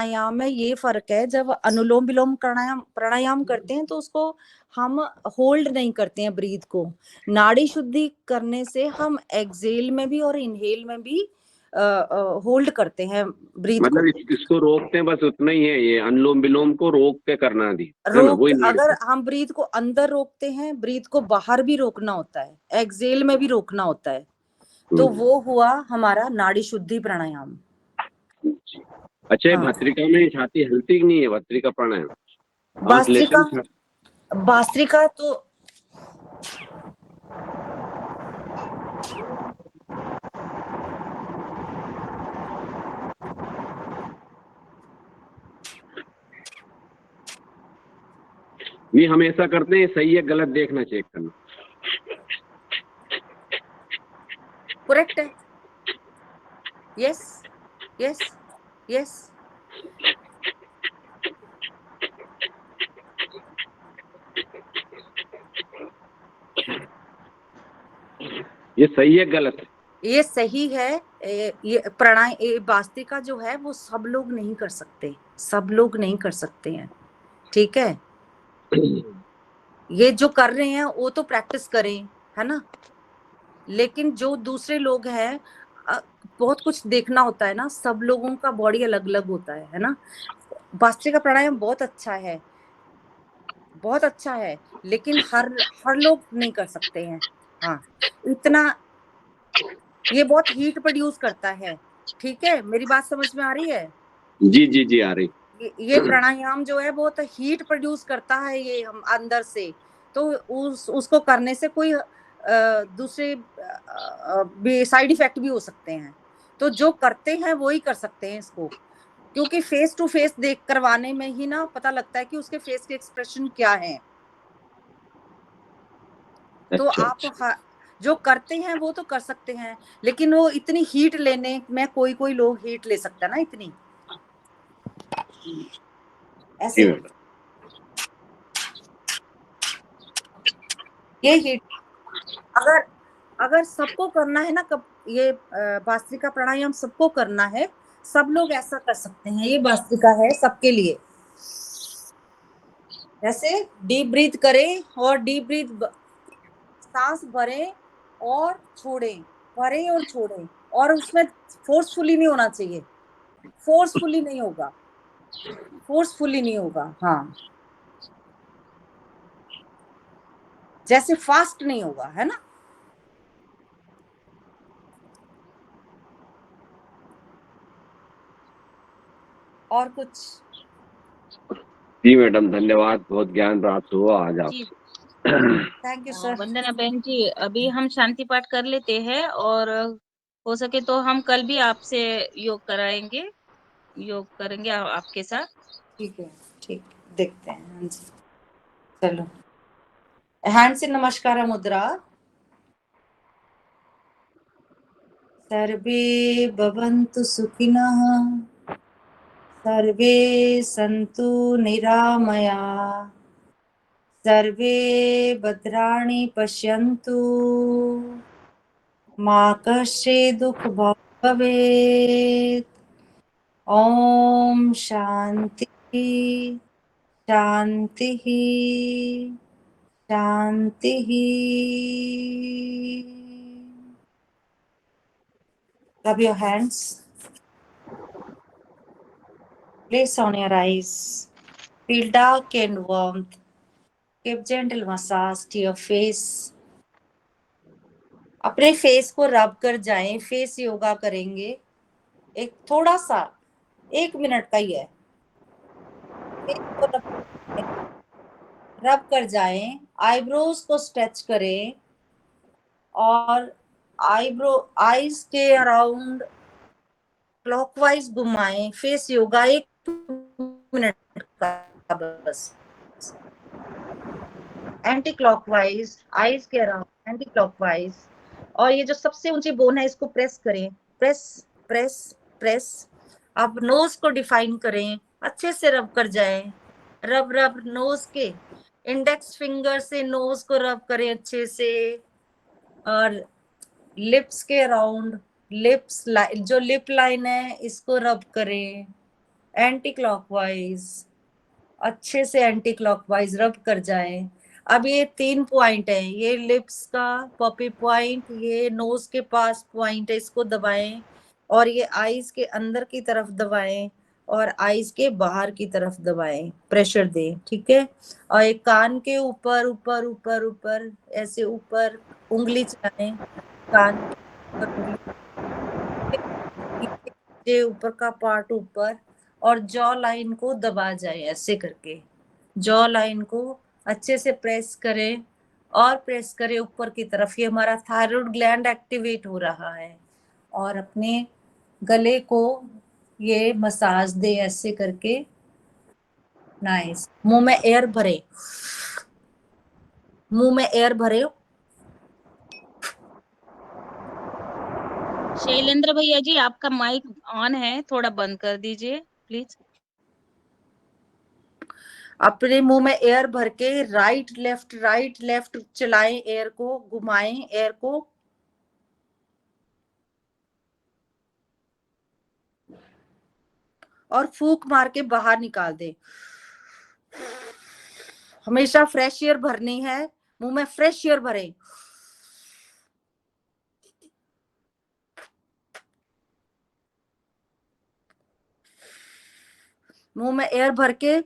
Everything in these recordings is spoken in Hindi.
प्राणायाम में ये फर्क है, जब अनुलोम विलोम प्राणायाम प्राणायाम करते हैं तो उसको हम होल्ड नहीं करते हैं ब्रीथ को। नाड़ी शुद्धि करने से हम एक्सेल में भी और इनहेल में भी होल्ड करते हैं ब्रीथ को। मतलब इसको रोकते हैं, बस उतना ही है। ये अनुलोम विलोम को रोक के करना दी है ना, रोक, वही अगर हम ब्रीथ को अंदर रोकते हैं, ब्रीथ को बाहर भी रोकना होता है, एक्सेल में भी रोकना होता है, तो वो हुआ हमारा नाड़ी शुद्धि प्राणायाम। अच्छा, हाँ। भस्त्रिका में छाती हिलती कि नहीं है? भस्त्रिका प्राणायाम सांस लेते भस्त्रिका, हैं। भस्त्रिका तो ये हमेशा करते हैं, सही है गलत देखना, चेक करना। करेक्ट है। Yes yes yes. ये सही है गलत है? ये सही है। ये भस्त्रिका जो है वो सब लोग नहीं कर सकते, सब लोग नहीं कर सकते हैं, ठीक है। ये जो कर रहे हैं वो तो प्रैक्टिस करें, है ना। लेकिन जो दूसरे लोग हैं, बहुत कुछ देखना होता है ना, सब लोगों का बॉडी अलग अलग होता है ना। भस्त्रिका प्राणायाम बहुत अच्छा है, बहुत अच्छा है, लेकिन हर हर लोग नहीं कर सकते हैं। हाँ, इतना, ये बहुत हीट प्रोड्यूस करता है, ठीक है। मेरी बात समझ में आ रही है? जी जी जी, आ रही। ये प्राणायाम जो है बहुत हीट प्रोड्यूस करता है ये हम अंदर से, तो उसको करने से कोई दूसरे भी साइड इफेक्ट भी हो सकते हैं। तो जो करते हैं वो ही कर सकते हैं इसको, क्योंकि फेस टू फेस देख करवाने में ही ना पता लगता है कि उसके फेस के एक्सप्रेशन क्या है। तो अच्छा, आप अच्छा। जो करते हैं वो तो कर सकते हैं, लेकिन वो इतनी हीट लेने में, कोई कोई लोग हीट ले सकता है ना इतनी, जी ऐसे। मैडम। ये हीट, अगर अगर सबको करना है ना, कब ये भस्त्रिका प्राणायाम सबको करना है, सब लोग ऐसा कर सकते हैं। ये भस्त्रिका है सबके लिए। ऐसे डीप ब्रीथ करें और डीप ब्रीथ, सांस भरें और छोड़ें, भरें और छोड़ें, और उसमें फोर्सफुली नहीं होना चाहिए, फोर्सफुली नहीं होगा, फोर्सफुली नहीं होगा। हाँ, जैसे फास्ट नहीं होगा, है ना। और कुछ? जी मैडम, धन्यवाद, बहुत ज्ञान प्राप्त हुआ आज जी। आपसे। Thank you sir. वंदना बहन जी, अभी हम शांति पाठ कर लेते हैं, और हो सके तो हम कल भी आपसे योग कराएंगे, योग करेंगे आपके साथ। ठीक है, ठीक, देखते हैं। हाँ जी, चलो, हैंड से नमस्कार मुद्रा। सर्वे भवन्तु सुखिनः, सर्वे सन्तु निरामया, सर्वे भद्राणि पश्यन्तु, मा कश्चित् दुःखभाग् भवेत्। ओम शांति शांति शांति। Rub your hands. Place on your eyes. Feel dark and warmth. Give gentle massage to your face. अपने फेस को रब कर जाएं, फेस योगा करेंगे। एक थोड़ा सा, 1 मिनट का ही है। फेस को रब कर जाएं, आईब्रोज को स्ट्रेच करें, और आईब्रो आईज के अराउंड क्लॉकवाइज घुमाएं। फेस योगा 1 मिनट का बस। एंटी क्लॉकवाइज, आईज के अराउंड एंटी क्लॉकवाइज। और ये जो सबसे ऊंची बोन है इसको प्रेस करें, प्रेस प्रेस प्रेस। अब नोज को डिफाइन करें, अच्छे से रब कर जाएं। रब रब नोज के इंडेक्स फिंगर से नोज को रब करें अच्छे से, और लिप्स के अराउंड, लिप्स जो लिप लाइन है इसको रब करें एंटी क्लॉकवाइज, अच्छे से एंटी क्लॉकवाइज रब कर जाएं। अब ये 3 पॉइंट है, ये लिप्स का पॉपी पॉइंट, ये नोज के पास पॉइंट है, इसको दबाएं, और ये आईज के अंदर की तरफ दबाएं और आईज के बाहर की तरफ दबाएं, प्रेशर दें, ठीक है। और एक कान के ऊपर ऊपर ऊपर ऊपर ऐसे ऊपर उंगली चलाएं, कान के ऊपर उंगली, ये ऊपर का पार्ट ऊपर, और जॉ लाइन को दबा जाए ऐसे करके, जॉ लाइन को अच्छे से प्रेस करें और प्रेस करें ऊपर की तरफ। ये हमारा थायराइड ग्लैंड एक्टिवेट हो रहा है। और अपने गले को ये मसाज दे ऐसे करके, नाइस। मुंह में एयर भरे, मुंह में एयर भरे। शैलेंद्र भैया जी, आपका माइक ऑन है, थोड़ा बंद कर दीजिए प्लीज। अपने मुंह में एयर भर के राइट लेफ्ट चलाएं, एयर को घुमाएं, एयर को। और फूंक मार के बाहर निकाल दे। हमेशा फ्रेश एयर भरनी है, मुंह में फ्रेश एयर भरे। मुंह में एयर भर के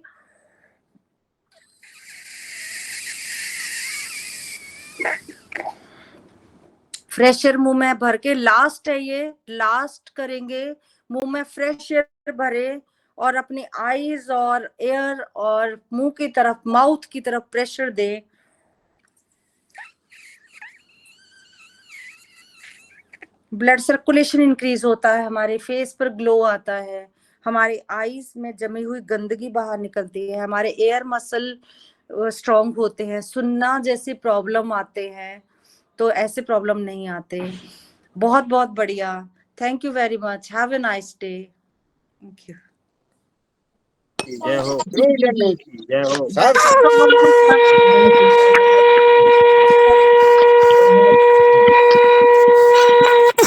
फ्रेश एयर मुंह में भर के, लास्ट है ये, लास्ट करेंगे। मुंह में फ्रेश एयर भरे और अपनी आईज और एयर और मुंह की तरफ, माउथ की तरफ प्रेशर दे। ब्लड सर्कुलेशन इंक्रीज होता है, हमारे फेस पर ग्लो आता है, हमारे आईज में जमी हुई गंदगी बाहर निकलती है, हमारे एयर मसल स्ट्रांग होते हैं, सुनना जैसे प्रॉब्लम आते हैं तो ऐसे प्रॉब्लम नहीं आते। बहुत बहुत बढ़िया, thank you very much, have a nice day. Thank you. जय हो जय हो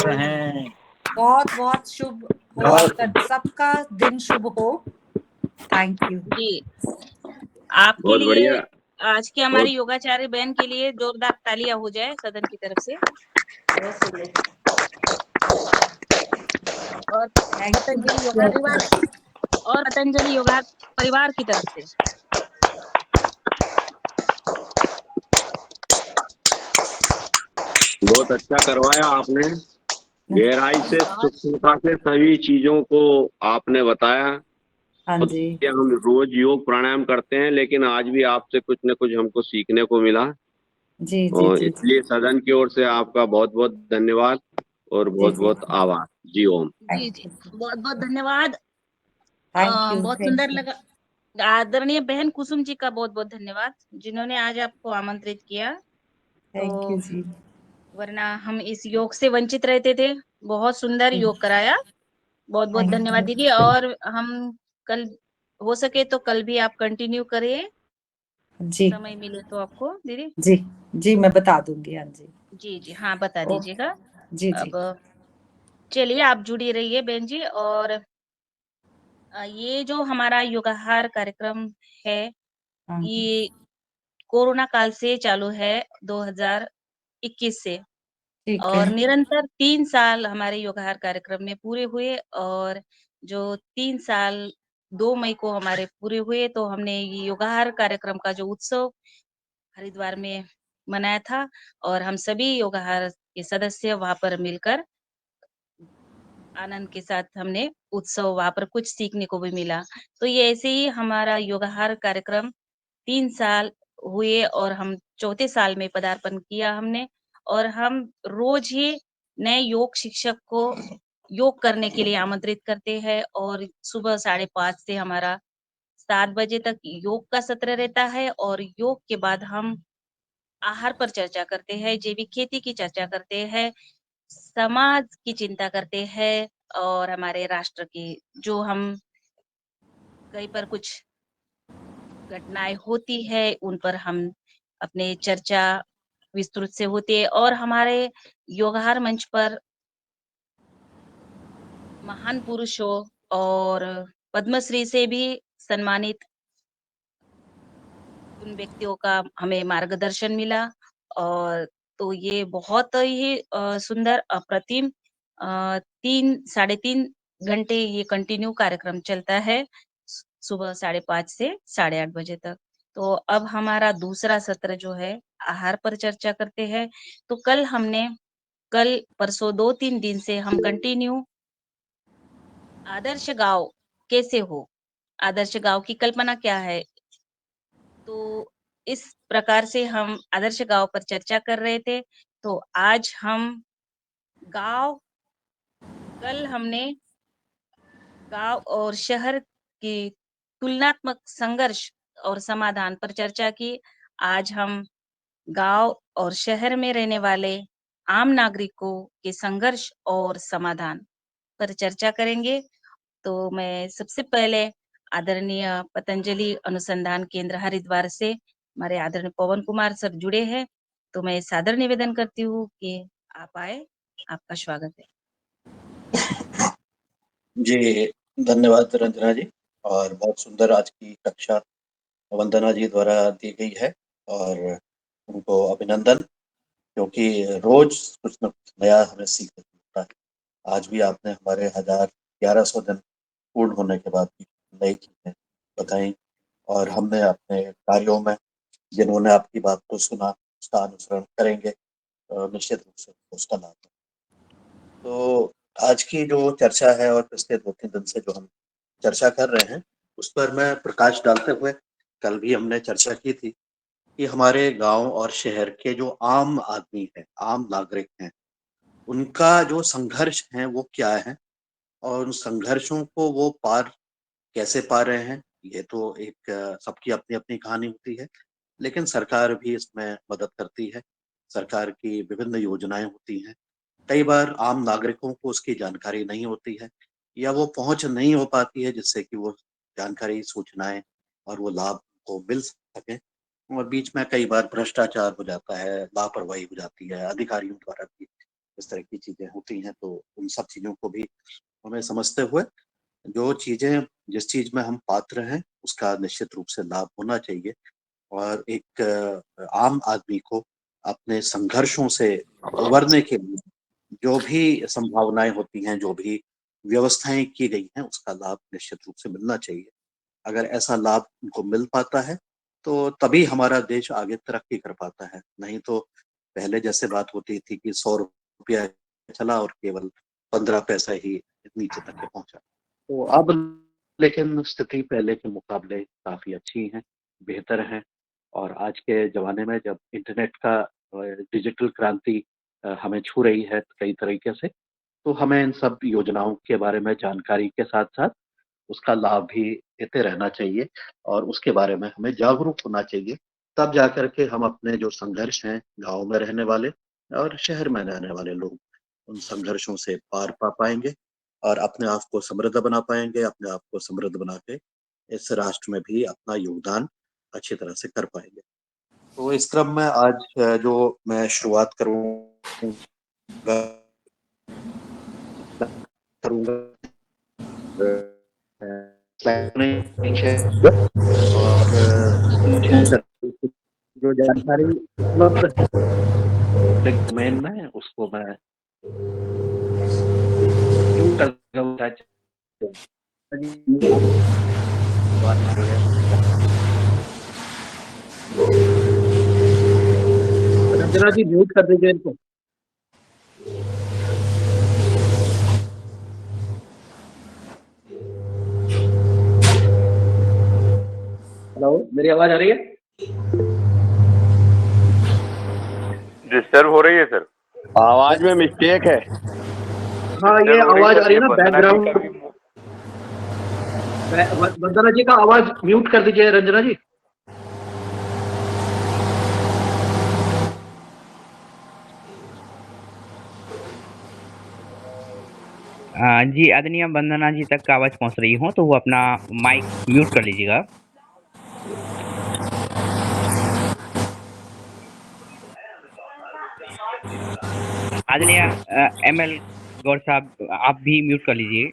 हैं। बहुत बहुत शुभ हो, आपका सबका दिन शुभ हो। थैंक यू जी, आपके बहुत लिए बढ़िया। आज की हमारी योगाचार्य बहन के लिए जोरदार तालियां हो जाए सदन की तरफ से। और पतंजलि योगा परिवार और पतंजलि योगा परिवार की तरफ से। बहुत अच्छा करवाया आपने, गहराई से सूक्ष्मता से सभी चीजों को आपने बताया। हाँ जी कि हम रोज योग प्राणायाम करते हैं, लेकिन आज भी आपसे कुछ न कुछ हमको सीखने को मिला, जी जी और जी इसलिए सदन की ओर से आपका बहुत बहुत धन्यवाद और जी बहुत जी बहुत आभार। जी ओम। जी जी, बहुत बहुत धन्यवाद। थैंक यू बहुत थैंक सुंदर यू। लगा। आदरणीय बहन कुसुम जी का बहुत बहुत धन्यवाद, जिन्होंने आज आपको आमंत्रित किया। थैंक यू तो जी। वरना हम इस योग से वंचित रहते थे। बहुत सुंदर योग कराया, बहुत बहुत थैंक धन्यवाद यू दीदी। और हम कल हो सके तो कल भी आप कंटिन्यू करिए, जी समय मिले तो आपको दीदी। जी जी, मैं बता दूंगी। हाँ जी। जी जी, हाँ बता ओके। दीजिएगा। जी जी। अब चलिए, आप जुड़ी रहिए बहन जी। और ये जो हमारा योगाहार कार्यक्रम है, हाँ ये कोरोना काल से चालू है, 2021 से। ठीक है। और निरंतर 3 साल हमारे योगाहार कार्यक्रम में पूरे हुए। और जो 3 साल 2 मई को हमारे पूरे हुए, तो हमने ये योगाहार कार्यक्रम का जो उत्सव हरिद्वार में मनाया था। और हम सभी योगाहार के सदस्य वहां पर मिलकर आनंद के साथ हमने उत्सव, वहां पर कुछ सीखने को भी मिला। तो ये ऐसे ही हमारा योगाहार कार्यक्रम 3 साल हुए और हम चौथे साल में पदार्पण किया हमने। और हम रोज ही नए योग शिक्षक को योग करने के लिए आमंत्रित करते हैं। और सुबह 5:30 से हमारा 7 बजे तक योग का सत्र रहता है। और योग के बाद हम आहार पर चर्चा करते हैं, जैविक खेती की चर्चा करते हैं, समाज की चिंता करते हैं, और हमारे राष्ट्र की, जो हम कहीं पर कुछ घटनाएं होती है उन पर हम अपने चर्चा विस्तृत से होती है। और हमारे योगाहार मंच पर महान पुरुषों और पद्मश्री से भी सम्मानित उन व्यक्तियों का हमें मार्गदर्शन मिला। और तो ये बहुत ही सुंदर अप्रतिम 3 साढ़े 3 घंटे ये कंटिन्यू कार्यक्रम चलता है, सुबह 5:30 से 8:30 बजे तक। तो अब हमारा दूसरा सत्र जो है आहार पर चर्चा करते हैं। तो कल परसों 2-3 दिन से हम कंटिन्यू आदर्श गाँव कैसे हो? आदर्श गाँव की कल्पना क्या है? तो इस प्रकार से हम आदर्श गाँव पर चर्चा कर रहे थे। तो आज हम गाँव कल हमने गाँव और शहर की तुलनात्मक संघर्ष और समाधान पर चर्चा की। आज हम गाँव और शहर में रहने वाले आम नागरिकों के संघर्ष और समाधान पर चर्चा करेंगे। तो मैं सबसे पहले आदरणीय पतंजलि अनुसंधान केंद्र हरिद्वार से हमारे आदरणीय पवन कुमार सर जुड़े हैं। तो मैं सादर निवेदन करती हूँ कि आप आए, आपका स्वागत है। जी, धन्यवाद रंजना जी। और बहुत सुंदर आज की कक्षा वंदना जी द्वारा दी गई है और उनको अभिनंदन, क्योंकि रोज कुछ न कुछ नया हमें सीखने को मिलता है। आज भी आपने हमारे 1100 दिन पूर्ण होने के बाद भी नई चीजें बताई और हमने अपने कार्यों में जिन्होंने आपकी बात को सुना उसका अनुसरण करेंगे, निश्चित रूप से उसका लाभ है। तो आज की जो चर्चा है और पिछले 2-3 दिन से जो हम चर्चा कर रहे हैं उस पर मैं प्रकाश डालते हुए, कल भी हमने चर्चा की थी कि हमारे गांव और शहर के जो आम आदमी है, आम नागरिक हैं, उनका जो संघर्ष है वो क्या है और उन संघर्षों को वो पार कैसे पा रहे हैं। ये तो एक सबकी अपनी अपनी कहानी होती है, लेकिन सरकार भी इसमें मदद करती है। सरकार की विभिन्न योजनाएं होती हैं। कई बार आम नागरिकों को उसकी जानकारी नहीं होती है या वो पहुंच नहीं हो पाती है जिससे कि वो जानकारी, सूचनाएं और वो लाभ को मिल सके। और बीच में कई बार भ्रष्टाचार हो जाता है, लापरवाही हो जाती है, अधिकारियों द्वारा भी इस तरह की चीजें होती हैं। तो उन सब चीजों को भी हमें समझते हुए जो चीजें, जिस चीज में हम पात्र हैं उसका निश्चित रूप से लाभ होना चाहिए और एक आम आदमी को अपने संघर्षों से उबरने के लिए जो भी संभावनाएं होती हैं, जो भी व्यवस्थाएं की गई हैं, उसका लाभ निश्चित रूप से मिलना चाहिए। अगर ऐसा लाभ उनको मिल पाता है तो तभी हमारा देश आगे तरक्की कर पाता है। नहीं तो पहले जैसे बात होती थी कि 100 रुपया चला और केवल 15 पैसा ही नीचे तक के पहुंचा। तो अब लेकिन स्थिति पहले के मुकाबले काफी अच्छी है, बेहतर है। और आज के जमाने में जब इंटरनेट का डिजिटल क्रांति हमें छू रही है कई तरीके से, तो हमें इन सब योजनाओं के बारे में जानकारी के साथ साथ उसका लाभ भी लेते रहना चाहिए और उसके बारे में हमें जागरूक होना चाहिए। तब जाकर के हम अपने जो संघर्ष हैं, गांव में रहने वाले और शहर में रहने वाले लोग, उन संघर्षों से पार पा पाएंगे और अपने आप को समृद्ध बना पाएंगे, अपने आप को समृद्ध बना के इस राष्ट्र में भी अपना योगदान अच्छी तरह से कर पाएंगे। तो इस क्रम में आज जो मैं शुरुआत करूंगा और जो जानकारी उपलब्ध है डोमेन में उसको मैं रंजना जी म्यूट कर दीजिए इनको। हेलो, मेरी आवाज आ रही है? डिस्टर्ब हो रही है सर। आवाज में मिस्टेक है। हाँ, ये आवाज आ रही है ना बैकग्राउंड। वंदना जी का आवाज म्यूट कर दीजिए रंजना जी। जी आदरणीय वंदना जी तक आवाज पहुंच रही हो तो वो अपना माइक म्यूट कर लीजिएगा। आदरणीय ML गौर साहब, आप भी म्यूट कर लीजिए।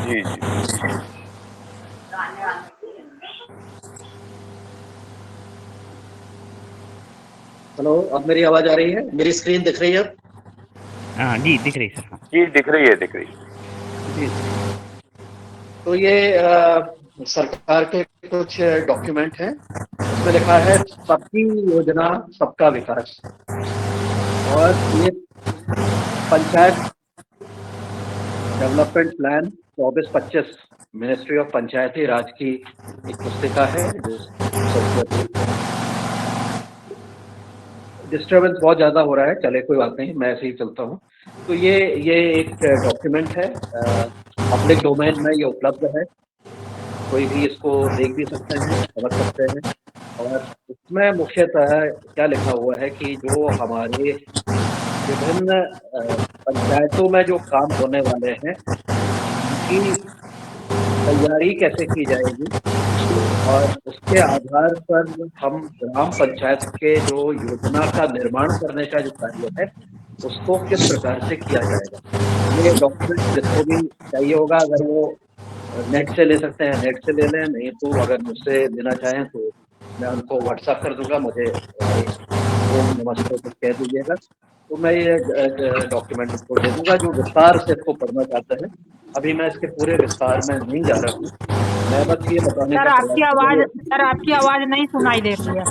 जी जी। हेलो, अब मेरी आवाज आ रही है? मेरी स्क्रीन दिख रही है अब? हाँ जी, दिख रही सर। हाँ जी दिख रही है, दिख रही है। जी। तो ये सरकार के कुछ डॉक्यूमेंट हैं, उसमें लिखा है सबकी योजना सबका विकास, और ये panchayat development plan 24-25 ministry of Panchayati Raj की एक पुस्तिका है। डिस्टर्बेंस बहुत ज्यादा हो रहा है, चले कोई बात नहीं, मैं ऐसे ही चलता हूँ। तो ये एक डॉक्यूमेंट है, पब्लिक डोमेन में ये उपलब्ध है, कोई भी इसको देख भी सकते हैं, समझ सकते हैं। और इसमें मुख्यतः क्या लिखा हुआ है कि जो हमारे विभिन्न पंचायतों में जो काम होने वाले हैं, उनकी तैयारी कैसे की जाएगी, और उसके आधार पर हम ग्राम पंचायत के जो योजना का निर्माण करने का जो कार्य है, उसको किस प्रकार से किया जाएगा। ये डॉक्यूमेंट जिसको भी चाहिए होगा, अगर वो नेट से ले सकते हैं, नेट से ले लें, नहीं तो अगर मुझसे लेना चाहें तो मैं उनको व्हाट्सएप कर दूंगा, मुझे ओम नमस्ते कुछ कह दीजिएगा, तो मैं ये डॉक्यूमेंट उनको दे दूंगा जो विस्तार से इसको पढ़ना चाहते हैं। अभी मैं इसके पूरे विस्तार में नहीं जा रहा हूँ, मैं बस ये बताने का प्रयास करूंगा। सर आपकी आवाज नहीं सुनाई दे रही है।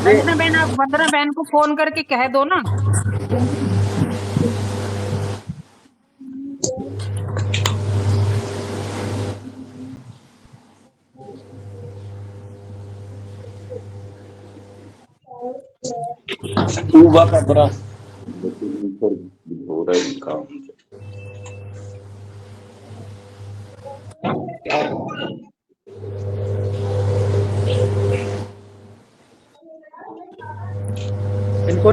ये वंदना बहन को फोन करके कह दो ना। सुबह का बड़ा हो रहा है काम। इनको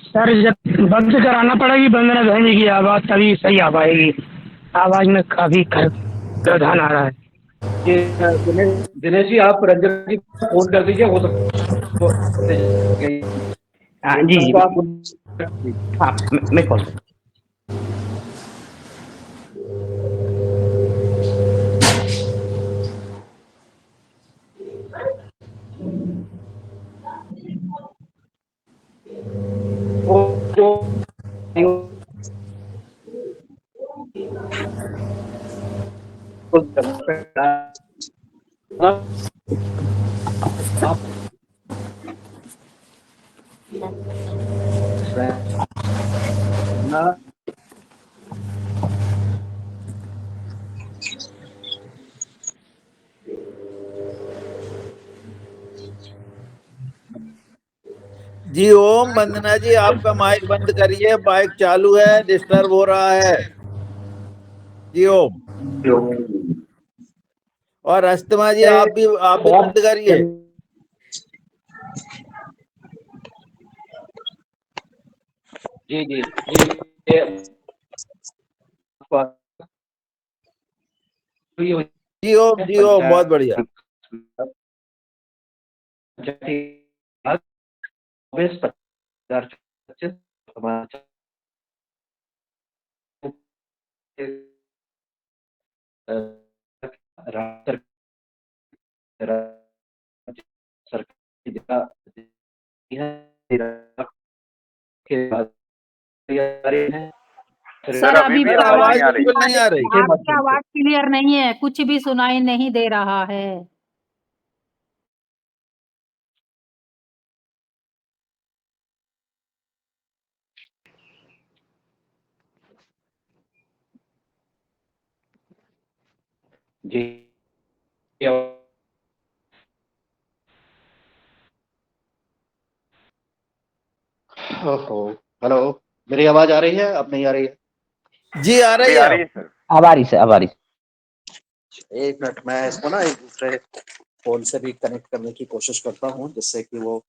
सर जब बंद कराना पड़ेगी वंदना बहन जी की आवाज, तभी सही आ पाएगी। आवाज में काफी व्यवधान आ रहा है। दिनेश जी, आप रंजन जी को फोन कर दीजिए, हो सकता है हाँ जी जी। आप हाँ, मैं कॉल करता जी ओम, वंदना जी आपका माइक बंद करिए, माइक चालू है, डिस्टर्ब हो रहा है। जी ओम। और अस्तमा जी आप भी बंद करिए। जी जी जी, जी ओम बहुत बढ़िया। सर अभी भी आवाज नहीं आ रही। बिल्कुल नहीं आ रही। आपकी आवाज क्लियर नहीं है, कुछ भी सुनाई नहीं दे रहा है। जी हेलो, मेरी आवाज आ रही है? अब नहीं आ रही है? जी आ रही अभी आ है। रही है सर। अब आ रही सर, अब आ रही। एक मिनट, मैं इसको ना एक दूसरे फोन से भी कनेक्ट करने की कोशिश करता हूँ, जिससे कि वो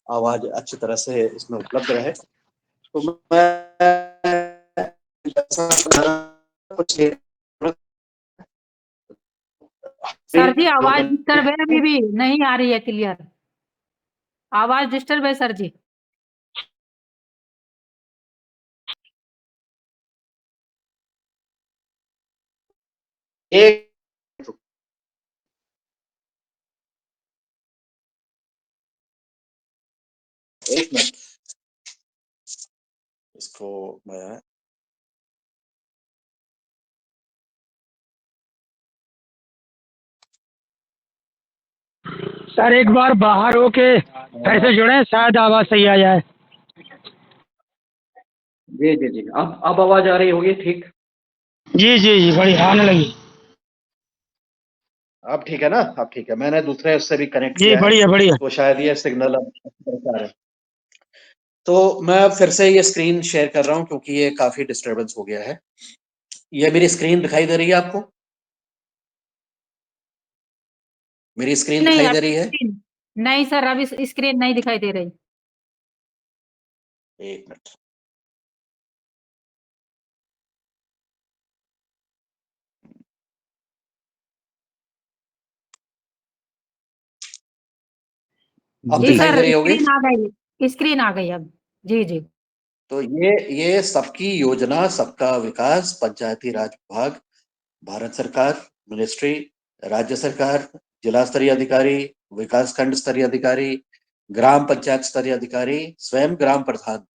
आवाज अच्छी तरह से इसमें उपलब्ध रहे। तो मैं कुछ सर जी आवाज डिस्टर्ब है, अभी भी नहीं आ रही है क्लियर। आवाज डिस्टर्ब है सर जी। एक मिनट, इसको मैं सर एक बार बाहर होके फिर से जुड़े, शायद आवाज़ सही आ जाए। जी जी जी, अब आवाज आ रही होगी ठीक? जी जी जी, बढ़िया आने लगी। अब ठीक है ना? अब ठीक है, मैंने दूसरे उससे भी कनेक्ट जी किया है, बढ़िया बढ़िया। तो शायद ये सिग्नल अब अच्छी तरह से आ रहा है। तो मैं फिर से ये स्क्रीन शेयर कर रहा हूँ क्योंकि ये काफी डिस्टरबेंस हो गया है। ये मेरी स्क्रीन दिखाई दे रही है आपको? मेरी स्क्रीन नहीं दिखाई अब दे रही है? स्क्रीन नहीं सर, अभी स्क्रीन नहीं दिखाई दे रही। एक मिनट, अब जी जी दिखाई दे सर, रही होगी? स्क्रीन आ गई, स्क्रीन आ गई अब। जी जी। तो ये सबकी योजना, सबका विकास, पंचायती राज विभाग, भारत सरकार, मिनिस्ट्री, राज्य सरकार, जिला स्तरीय अधिकारी, विकास खंड स्तरीय अधिकारी, ग्राम पंचायत स्तरीय अधिकारी, स्वयं ग्राम प्रधान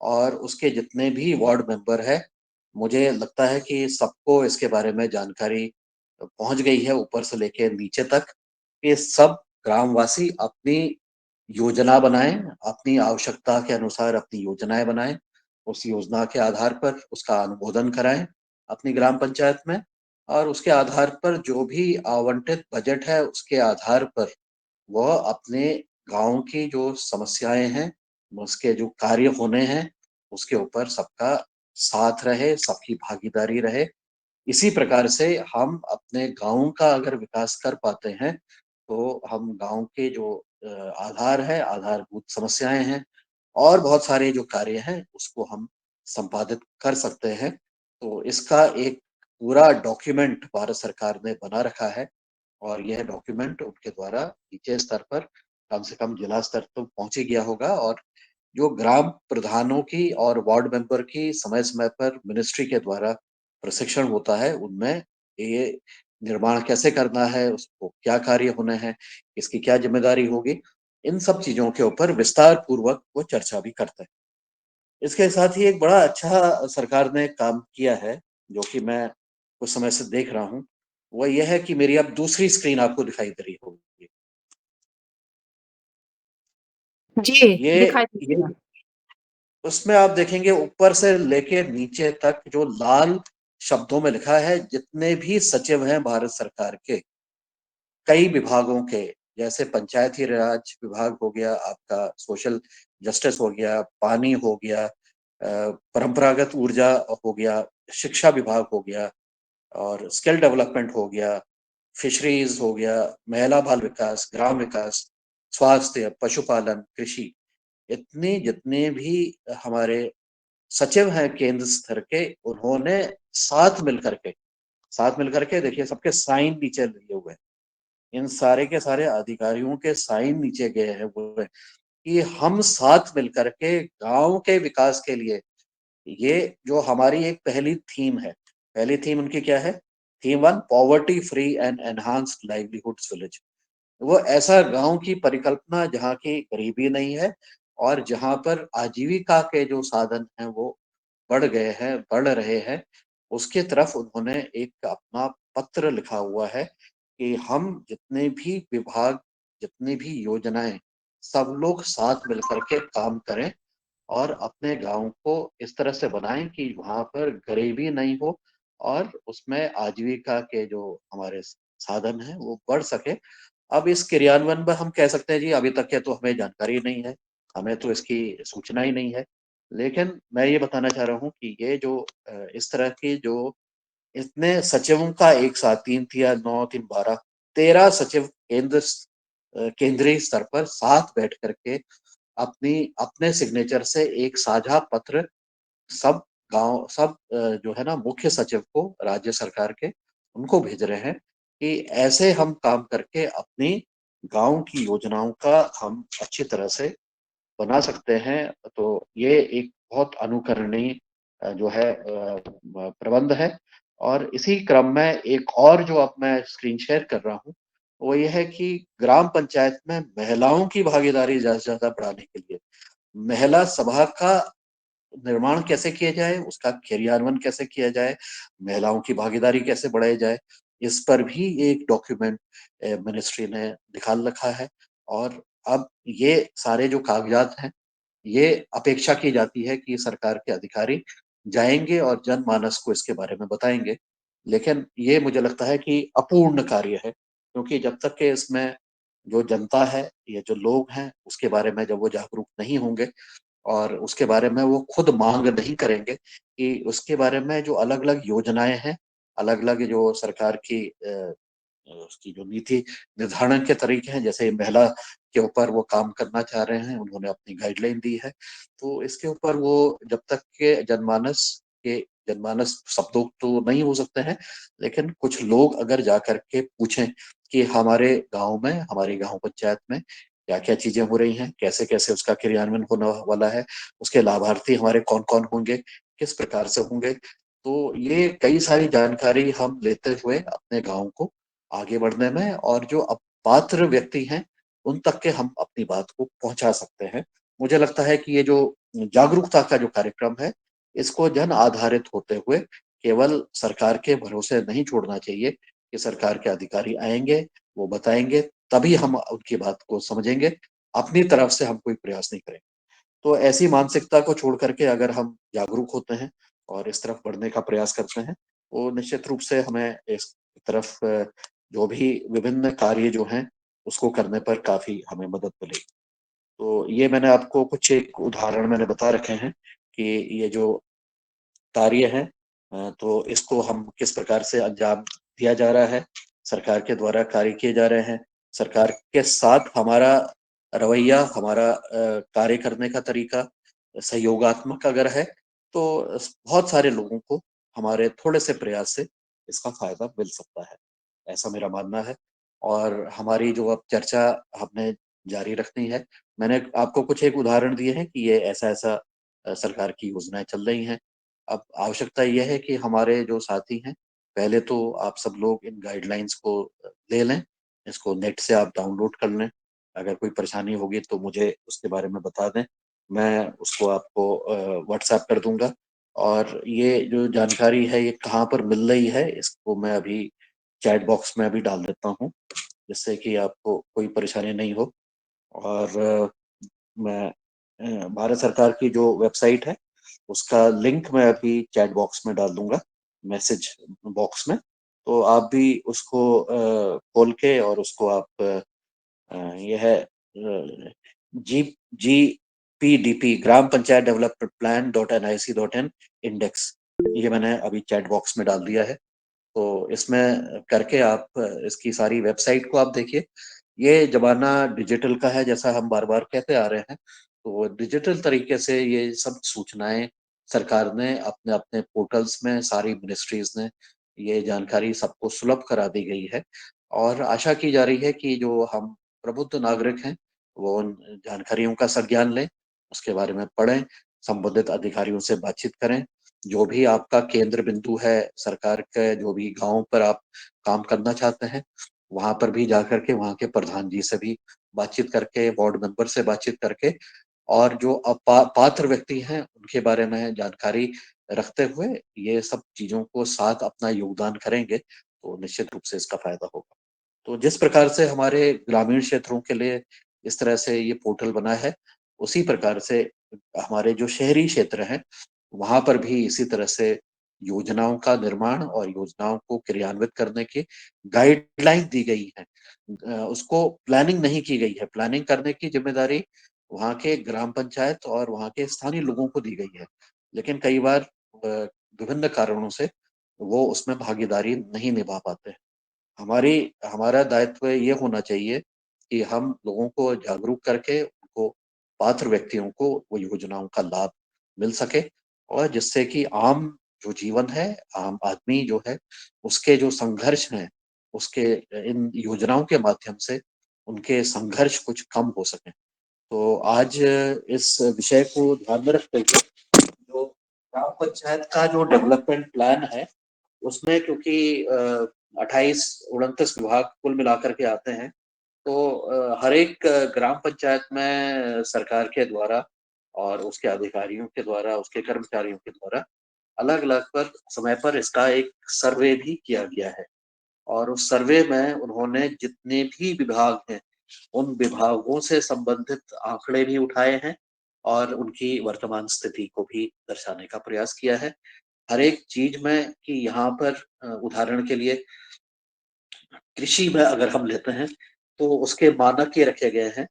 और उसके जितने भी वार्ड मेंबर है, मुझे लगता है कि सबको इसके बारे में जानकारी पहुंच गई है ऊपर से लेके नीचे तक। कि सब ग्रामवासी अपनी योजना बनाएं, अपनी आवश्यकता के अनुसार अपनी योजनाएं बनाएं, उस योजना के आधार पर उसका अनुमोदन कराएं अपनी ग्राम पंचायत में, और उसके आधार पर जो भी आवंटित बजट है उसके आधार पर वह अपने गांव की जो समस्याएं हैं, उसके जो कार्य होने हैं, उसके ऊपर सबका साथ रहे, सबकी भागीदारी रहे। इसी प्रकार से हम अपने गांव का अगर विकास कर पाते हैं तो हम गांव के जो आधार है, आधारभूत समस्याएं हैं और बहुत सारे जो कार्य हैं उसको हम संपादित कर सकते हैं। तो इसका एक पूरा डॉक्यूमेंट भारत सरकार ने बना रखा है और यह डॉक्यूमेंट उनके द्वारा नीचे स्तर पर कम से कम जिला स्तर तक पहुंच ही गया होगा। और जो ग्राम प्रधानों की और वार्ड मेंबर की समय समय पर मिनिस्ट्री के द्वारा प्रशिक्षण होता है, उनमें ये निर्माण कैसे करना है, उसको क्या कार्य होने हैं, इसकी क्या जिम्मेदारी होगी, इन सब चीजों के ऊपर विस्तार पूर्वक वो चर्चा भी करते हैं। इसके साथ ही एक बड़ा अच्छा सरकार ने काम किया है जो कि मैं कुछ समय से देख रहा हूँ, वो ये है कि मेरी अब दूसरी स्क्रीन आपको दिखाई दे रही होगी। जी ये दिखाई दे ये रही है। उसमें आप देखेंगे ऊपर से लेके नीचे तक जो लाल शब्दों में लिखा है, जितने भी सचिव हैं भारत सरकार के कई विभागों के, जैसे पंचायती राज विभाग हो गया, आपका सोशल जस्टिस हो गया, पानी हो गया, परंपरागत ऊर्जा हो गया, शिक्षा विभाग हो गया और स्किल डेवलपमेंट हो गया, फिशरीज हो गया, महिला बाल विकास, ग्राम विकास, स्वास्थ्य, पशुपालन, कृषि, इतने जितने भी हमारे सचिव हैं केंद्र स्तर के, उन्होंने साथ मिलकर के देखिए सबके साइन नीचे लिए हुए हैं। इन सारे के सारे अधिकारियों के साइन नीचे गए हैं वो कि हम साथ मिलकर के गांव के विकास के लिए, ये जो हमारी एक पहली थीम है, पहली थीम उनकी क्या है? Theme 1, poverty free and enhanced livelihoods village. वो ऐसा गांव की परिकल्पना जहाँ की गरीबी नहीं है और जहाँ पर आजीविका के जो साधन हैं वो बढ़ गए हैं, बढ़ रहे हैं, उसके तरफ उन्होंने एक अपना पत्र लिखा हुआ है कि हम जितने भी विभाग, जितनी भी योजनाएं, सब लोग साथ मिलकर के काम करें और अपने गांव को इस तरह से बनाएं कि वहां पर गरीबी नहीं हो और उसमें आजीविका के जो हमारे साधन हैं वो बढ़ सके। अब इस क्रियान्वयन में हम कह सकते हैं जी अभी तक के तो हमें जानकारी नहीं है, हमें तो इसकी सूचना ही नहीं है। लेकिन मैं ये बताना चाह रहा हूँ कि ये जो इस तरह की जो इतने सचिवों का एक साथ 3 या 9 3 12 13 सचिव केंद्रीय स्तर पर साथ बैठ करके अपनी अपने सिग्नेचर से एक साझा पत्र सब गांव, सब जो है ना मुख्य सचिव को राज्य सरकार के, उनको भेज रहे हैं कि ऐसे हम काम करके अपनी गांव की योजनाओं का हम अच्छी तरह से बना सकते हैं। तो ये एक बहुत अनुकरणीय जो है प्रबंध है और इसी क्रम में एक और जो अब मैं स्क्रीन शेयर कर रहा हूँ वो ये है कि ग्राम पंचायत में महिलाओं की भागीदारी ज्यादा से ज्यादा बढ़ाने के लिए महिला सभा का निर्माण कैसे किया जाए, उसका क्रियान्वयन कैसे किया जाए, महिलाओं की भागीदारी कैसे बढ़ाई जाए, इस पर भी एक डॉक्यूमेंट मिनिस्ट्री ने निकाल रखा है। और अब ये सारे जो कागजात हैं ये अपेक्षा की जाती है कि सरकार के अधिकारी जाएंगे और जनमानस को इसके बारे में बताएंगे। लेकिन ये मुझे लगता है कि अपूर्ण कार्य है, क्योंकि जब तक के इसमें जो जनता है, ये जो लोग हैं, उसके बारे में जब वो जागरूक नहीं होंगे और उसके बारे में वो खुद मांग नहीं करेंगे कि उसके बारे में जो अलग अलग योजनाएं हैं, अलग अलग जो सरकार की उसकी जो नीति निर्धारण के तरीके हैं, जैसे महिला के ऊपर वो काम करना चाह रहे हैं, उन्होंने अपनी गाइडलाइन दी है, तो इसके ऊपर वो जब तक के जनमानस सब लोग तो नहीं हो सकते हैं, लेकिन कुछ लोग अगर जाकर के पूछें कि हमारे गांव में, हमारी गांव पंचायत में क्या क्या चीजें हो रही हैं, कैसे कैसे उसका क्रियान्वयन होने वाला है, उसके लाभार्थी हमारे कौन कौन होंगे, किस प्रकार से होंगे, तो ये कई सारी जानकारी हम लेते हुए अपने गांव को आगे बढ़ने में और जो अपात्र व्यक्ति हैं उन तक के हम अपनी बात को पहुंचा सकते हैं। मुझे लगता है कि ये जो जागरूकता का जो कार्यक्रम है इसको जन आधारित होते हुए केवल सरकार के भरोसे नहीं छोड़ना चाहिए कि सरकार के अधिकारी आएंगे, वो बताएंगे, तभी हम उनकी बात को समझेंगे, अपनी तरफ से हम कोई प्रयास नहीं करेंगे। तो ऐसी मानसिकता को छोड़ करके अगर हम जागरूक होते हैं और इस तरफ बढ़ने का प्रयास करते हैं तो निश्चित रूप से हमें इस तरफ जो भी विभिन्न कार्य जो हैं उसको करने पर काफी हमें मदद मिलेगी। तो ये मैंने आपको कुछ एक उदाहरण मैंने बता रखे हैं कि ये जो कार्य है तो इसको हम किस प्रकार से अंजाम दिया जा रहा है, सरकार के द्वारा कार्य किए जा रहे हैं, सरकार के साथ हमारा रवैया, हमारा कार्य करने का तरीका सहयोगात्मक अगर है तो बहुत सारे लोगों को हमारे थोड़े से प्रयास से इसका फायदा मिल सकता है, ऐसा मेरा मानना है। और हमारी जो अब चर्चा हमने जारी रखनी है, मैंने आपको कुछ एक उदाहरण दिए हैं कि ये ऐसा ऐसा सरकार की योजनाएं चल रही हैं। अब आवश्यकता यह है कि हमारे जो साथी हैं, पहले तो आप सब लोग इन गाइडलाइंस को ले लें, इसको नेट से आप डाउनलोड कर लें, अगर कोई परेशानी होगी तो मुझे उसके बारे में बता दें, मैं उसको आपको व्हाट्सएप कर दूंगा। और ये जो जानकारी है ये कहाँ पर मिल रही है इसको मैं अभी चैट बॉक्स में अभी डाल देता हूँ, जिससे कि आपको कोई परेशानी नहीं हो। और मैं भारत सरकार की जो वेबसाइट है उसका लिंक मैं अभी चैट बॉक्स में डाल दूंगा, मैसेज बॉक्स में, तो आप भी उसको खोल के और उसको आप यह है जी G PDP gram panchayat development plan .nic.in index, ये मैंने अभी चैट बॉक्स में डाल दिया है। तो इसमें करके आप इसकी सारी वेबसाइट को आप देखिए। ये जमाना डिजिटल का है, जैसा हम बार बार कहते आ रहे हैं, तो डिजिटल तरीके से ये सब सूचनाएं सरकार ने अपने अपने पोर्टल्स में, सारी मिनिस्ट्रीज ने ये जानकारी सबको सुलभ करा दी गई है। और आशा की जा रही है कि जो हम प्रबुद्ध नागरिक हैं वो उन जानकारियों का संज्ञान लें, उसके बारे में पढ़ें, संबंधित अधिकारियों से बातचीत करें, जो भी आपका केंद्र बिंदु है सरकार के, जो भी गांव पर आप काम करना चाहते हैं वहां पर भी जाकर के वहां के प्रधान जी से भी बातचीत करके, वार्ड मेंबर से बातचीत करके और जो पात्र व्यक्ति हैं उनके बारे में जानकारी रखते हुए ये सब चीजों को साथ अपना योगदान करेंगे तो निश्चित रूप से इसका फायदा होगा। तो जिस प्रकार से हमारे ग्रामीण क्षेत्रों के लिए इस तरह से ये पोर्टल बना है, उसी प्रकार से हमारे जो शहरी क्षेत्र हैं वहां पर भी इसी तरह से योजनाओं का निर्माण और योजनाओं को क्रियान्वित करने की गाइडलाइन दी गई है। उसको प्लानिंग नहीं की गई है, प्लानिंग करने की जिम्मेदारी वहाँ के ग्राम पंचायत और वहाँ के स्थानीय लोगों को दी गई है, लेकिन कई बार विभिन्न कारणों से वो उसमें भागीदारी नहीं निभा पाते हैं। हमारी हमारा दायित्व ये होना चाहिए कि हम लोगों को जागरूक करके उनको, पात्र व्यक्तियों को वो योजनाओं का लाभ मिल सके और जिससे कि आम जो जीवन है, आम आदमी जो है, उसके जो संघर्ष हैं, उसके इन योजनाओं के माध्यम से उनके संघर्ष कुछ कम हो सके। तो आज इस विषय को ध्यान में रखते हुए जो ग्राम पंचायत का जो डेवलपमेंट प्लान है उसमें क्योंकि 28-29 विभाग कुल मिलाकर के आते हैं, तो हर एक ग्राम पंचायत में सरकार के द्वारा और उसके अधिकारियों के द्वारा, उसके कर्मचारियों के द्वारा अलग अलग पर समय पर इसका एक सर्वे भी किया गया है। और उस सर्वे में उन्होंने जितने भी विभाग हैं उन विभागों से संबंधित आंकड़े भी उठाए हैं और उनकी वर्तमान स्थिति को भी दर्शाने का प्रयास किया है। हर एक चीज में कि यहाँ पर उदाहरण के लिए कृषि में अगर हम लेते हैं तो उसके मानक ये रखे गए हैं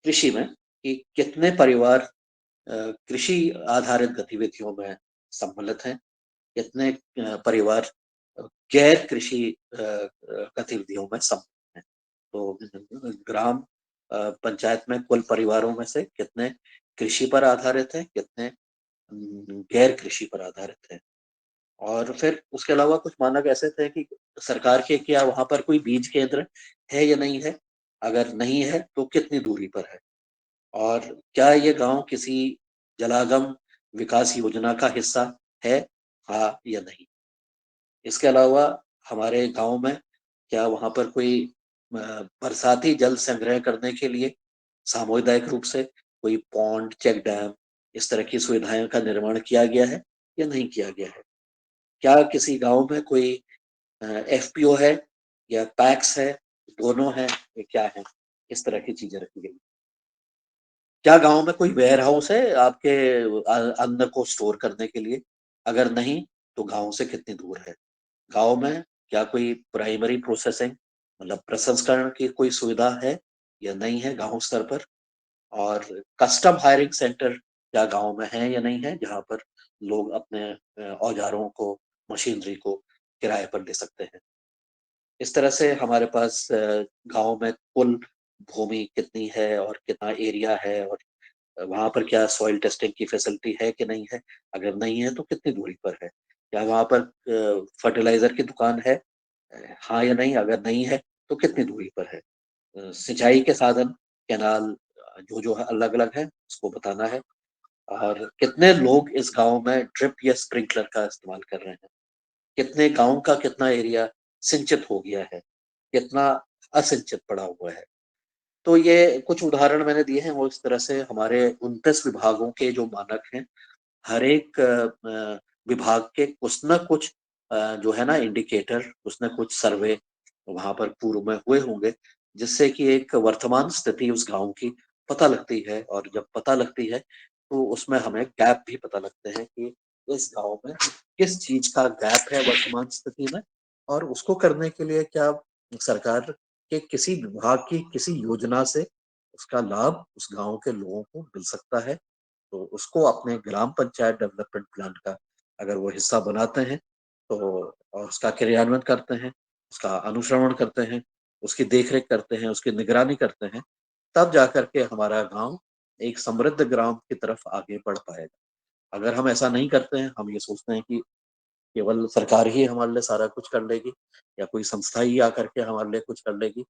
कृषि में कि कितने परिवार कृषि आधारित गतिविधियों में सम्मिलित हैं, कितने परिवार गैर कृषि गतिविधियों में सम्मिलित हैं। तो ग्राम पंचायत में कुल परिवारों में से कितने कृषि पर आधारित हैं, कितने गैर कृषि पर आधारित हैं। और फिर उसके अलावा कुछ मानक ऐसे थे कि सरकार के क्या वहां पर कोई बीज केंद्र है या नहीं है, अगर नहीं है तो कितनी दूरी पर है, और क्या ये गांव किसी जलागम विकास योजना का हिस्सा है, हाँ या नहीं। इसके अलावा हमारे गांव में क्या वहां पर कोई बरसाती जल संग्रह करने के लिए सामुदायिक रूप से कोई पॉन्ड, चेक डैम, इस तरह की सुविधाएं का निर्माण किया गया है या नहीं किया गया है। क्या किसी गांव में कोई एफपीओ है या पैक्स है, दोनों है, ये क्या है, इस तरह की चीजें रखी गई। क्या गांव में कोई वेयर हाउस है आपके अन्न को स्टोर करने के लिए, अगर नहीं तो गांव से कितनी दूर है। गांव में क्या कोई प्राइमरी प्रोसेसिंग मतलब प्रसंस्करण की कोई सुविधा है या नहीं है गांव स्तर पर। और कस्टम हायरिंग सेंटर क्या गांव में है या नहीं है, जहां पर लोग अपने औजारों को, मशीनरी को किराए पर ले सकते हैं। इस तरह से हमारे पास गांव में कुल भूमि कितनी है और कितना एरिया है, और वहां पर क्या सॉइल टेस्टिंग की फैसिलिटी है कि नहीं है, अगर नहीं है तो कितनी दूरी पर है। क्या वहां पर फर्टिलाइजर की दुकान है, हाँ या नहीं, अगर नहीं है तो कितनी दूरी पर है। सिंचाई के साधन, कैनाल, जो जो है अलग अलग है उसको बताना है। और कितने लोग इस गांव में ड्रिप या स्प्रिंकलर का इस्तेमाल कर रहे हैं, कितने गांव का कितना एरिया सिंचित हो गया है, कितना असिंचित पड़ा हुआ है। तो ये कुछ उदाहरण मैंने दिए हैं, वो इस तरह से हमारे 29 विभागों के जो मानक हैं, हर एक विभाग के कुछ न कुछ जो है ना इंडिकेटर, कुछ न कुछ सर्वे वहां पर पूर्व में हुए होंगे, जिससे कि एक वर्तमान स्थिति उस गांव की पता लगती है। और जब पता लगती है तो उसमें हमें गैप भी पता लगते हैं कि इस गांव में किस चीज का गैप है वर्तमान स्थिति में, और उसको करने के लिए क्या सरकार के किसी विभाग की किसी योजना से उसका लाभ उस गांव के लोगों को मिल सकता है। तो उसको अपने ग्राम पंचायत डेवलपमेंट प्लान का अगर वो हिस्सा बनाते हैं तो, और उसका क्रियान्वयन करते हैं, उसका अनुश्रवण करते हैं, उसकी देखरेख करते हैं, उसकी निगरानी करते हैं, तब जाकर के हमारा गांव एक समृद्ध ग्राम की तरफ आगे बढ़ पाएगा। अगर हम ऐसा नहीं करते हैं, हम ये सोचते हैं कि केवल सरकार ही हमारे लिए सारा कुछ कर लेगी या कोई संस्था ही आकर के हमारे लिए कुछ कर लेगी,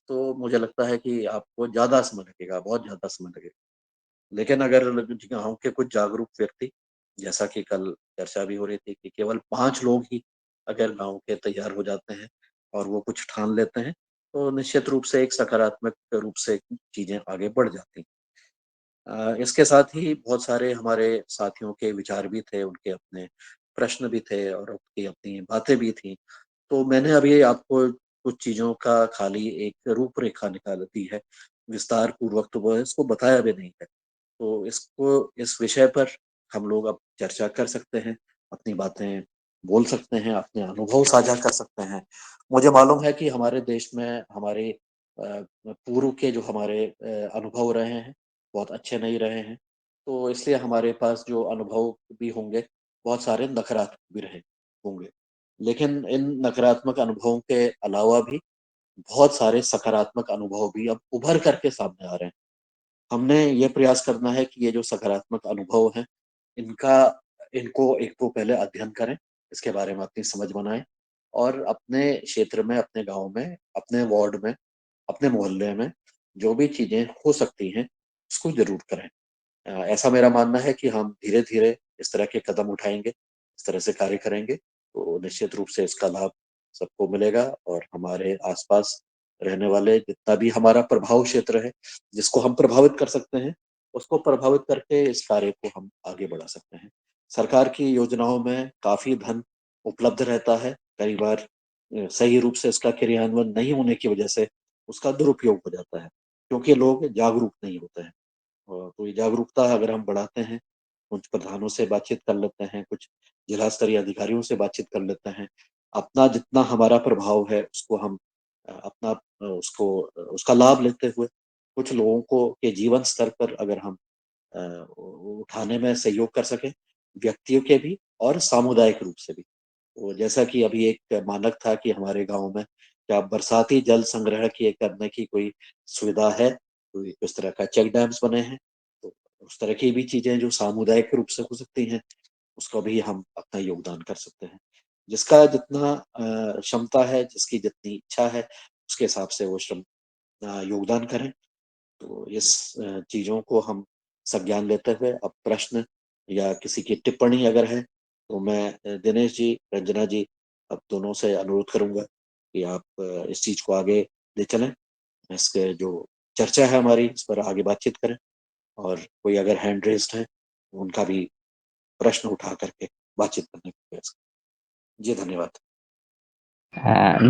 तो मुझे लगता है कि आपको ज्यादा समय लगेगा, बहुत ज्यादा समय लगेगा। लेकिन अगर गाँव के कुछ जागरूक व्यक्ति, जैसा कि कल चर्चा भी हो रही थी कि केवल 5 लोग ही अगर गाँव के तैयार हो जाते हैं और वो कुछ ठान लेते हैं, तो निश्चित रूप से एक सकारात्मक रूप से चीजें आगे बढ़ जाती हैं। इसके साथ ही बहुत सारे हमारे साथियों के विचार भी थे, उनके अपने प्रश्न भी थे और उनकी अपनी बातें भी थी। तो मैंने अभी आपको कुछ चीजों का खाली एक रूपरेखा निकाल दी है, विस्तार पूर्वक तो वो इसको बताया भी नहीं है। तो इसको, इस विषय पर हम लोग अब चर्चा कर सकते हैं, अपनी बातें बोल सकते हैं, अपने अनुभव साझा कर सकते हैं। मुझे मालूम है कि हमारे देश में हमारे पूर्व के जो हमारे अनुभव रहे हैं बहुत अच्छे नहीं रहे हैं, तो इसलिए हमारे पास जो अनुभव भी होंगे बहुत सारे नकारात्मक भी रहे होंगे। लेकिन इन नकारात्मक अनुभवों के अलावा भी बहुत सारे सकारात्मक अनुभव भी अब उभर करके सामने आ रहे हैं। हमने ये प्रयास करना है कि ये जो सकारात्मक अनुभव हैं, इनका इनको एक तो पहले अध्ययन करें, इसके बारे में अपनी समझ बनाएं, और अपने क्षेत्र में, अपने गांव में, अपने वार्ड में, अपने मोहल्ले में जो भी चीजें हो सकती हैं उसको जरूर करें। ऐसा मेरा मानना है कि हम धीरे धीरे इस तरह के कदम उठाएंगे, इस तरह से कार्य करेंगे तो निश्चित रूप से इसका लाभ सबको मिलेगा और हमारे आसपास रहने वाले जितना भी हमारा प्रभाव क्षेत्र है, जिसको हम प्रभावित कर सकते हैं, उसको प्रभावित करके इस कार्य को हम आगे बढ़ा सकते हैं। सरकार की योजनाओं में काफ़ी धन उपलब्ध रहता है, कई बार सही रूप से इसका क्रियान्वयन नहीं होने की वजह से उसका दुरुपयोग हो जाता है, क्योंकि लोग जागरूक नहीं होते हैं। तो ये जागरूकता अगर हम बढ़ाते हैं, कुछ प्रधानों से बातचीत कर लेते हैं, कुछ जिला स्तरीय अधिकारियों से बातचीत कर लेते हैं, अपना जितना हमारा प्रभाव है उसको हम अपना उसका लाभ लेते हुए कुछ लोगों को के जीवन स्तर पर अगर हम उठाने में सहयोग कर सकें, व्यक्तियों के भी और सामुदायिक रूप से भी। तो जैसा कि अभी एक मानक था कि हमारे गाँव में क्या बरसाती जल संग्रह करने की कोई सुविधा है, कोई इस तरह का चेक डैम्स बने हैं, तो उस तरह की भी चीजें जो सामुदायिक रूप से हो सकती हैं, उसका भी हम अपना योगदान कर सकते हैं। जिसका जितना क्षमता है, जिसकी जितनी इच्छा है, उसके हिसाब से वो योगदान करें। तो इस चीजों को हम संज्ञान लेते हुए अब प्रश्न या किसी की टिप्पणी अगर है, तो मैं दिनेश जी, रंजना जी, अब दोनों से अनुरोध करूंगा कि आप इस चीज को आगे ले चलें। इसके जो चर्चा है हमारी, इस पर आगे बातचीत करें और कोई अगर हैंड रेस्ड है, उनका भी प्रश्न उठा करके बातचीत करने का प्रयास करें। जी धन्यवाद।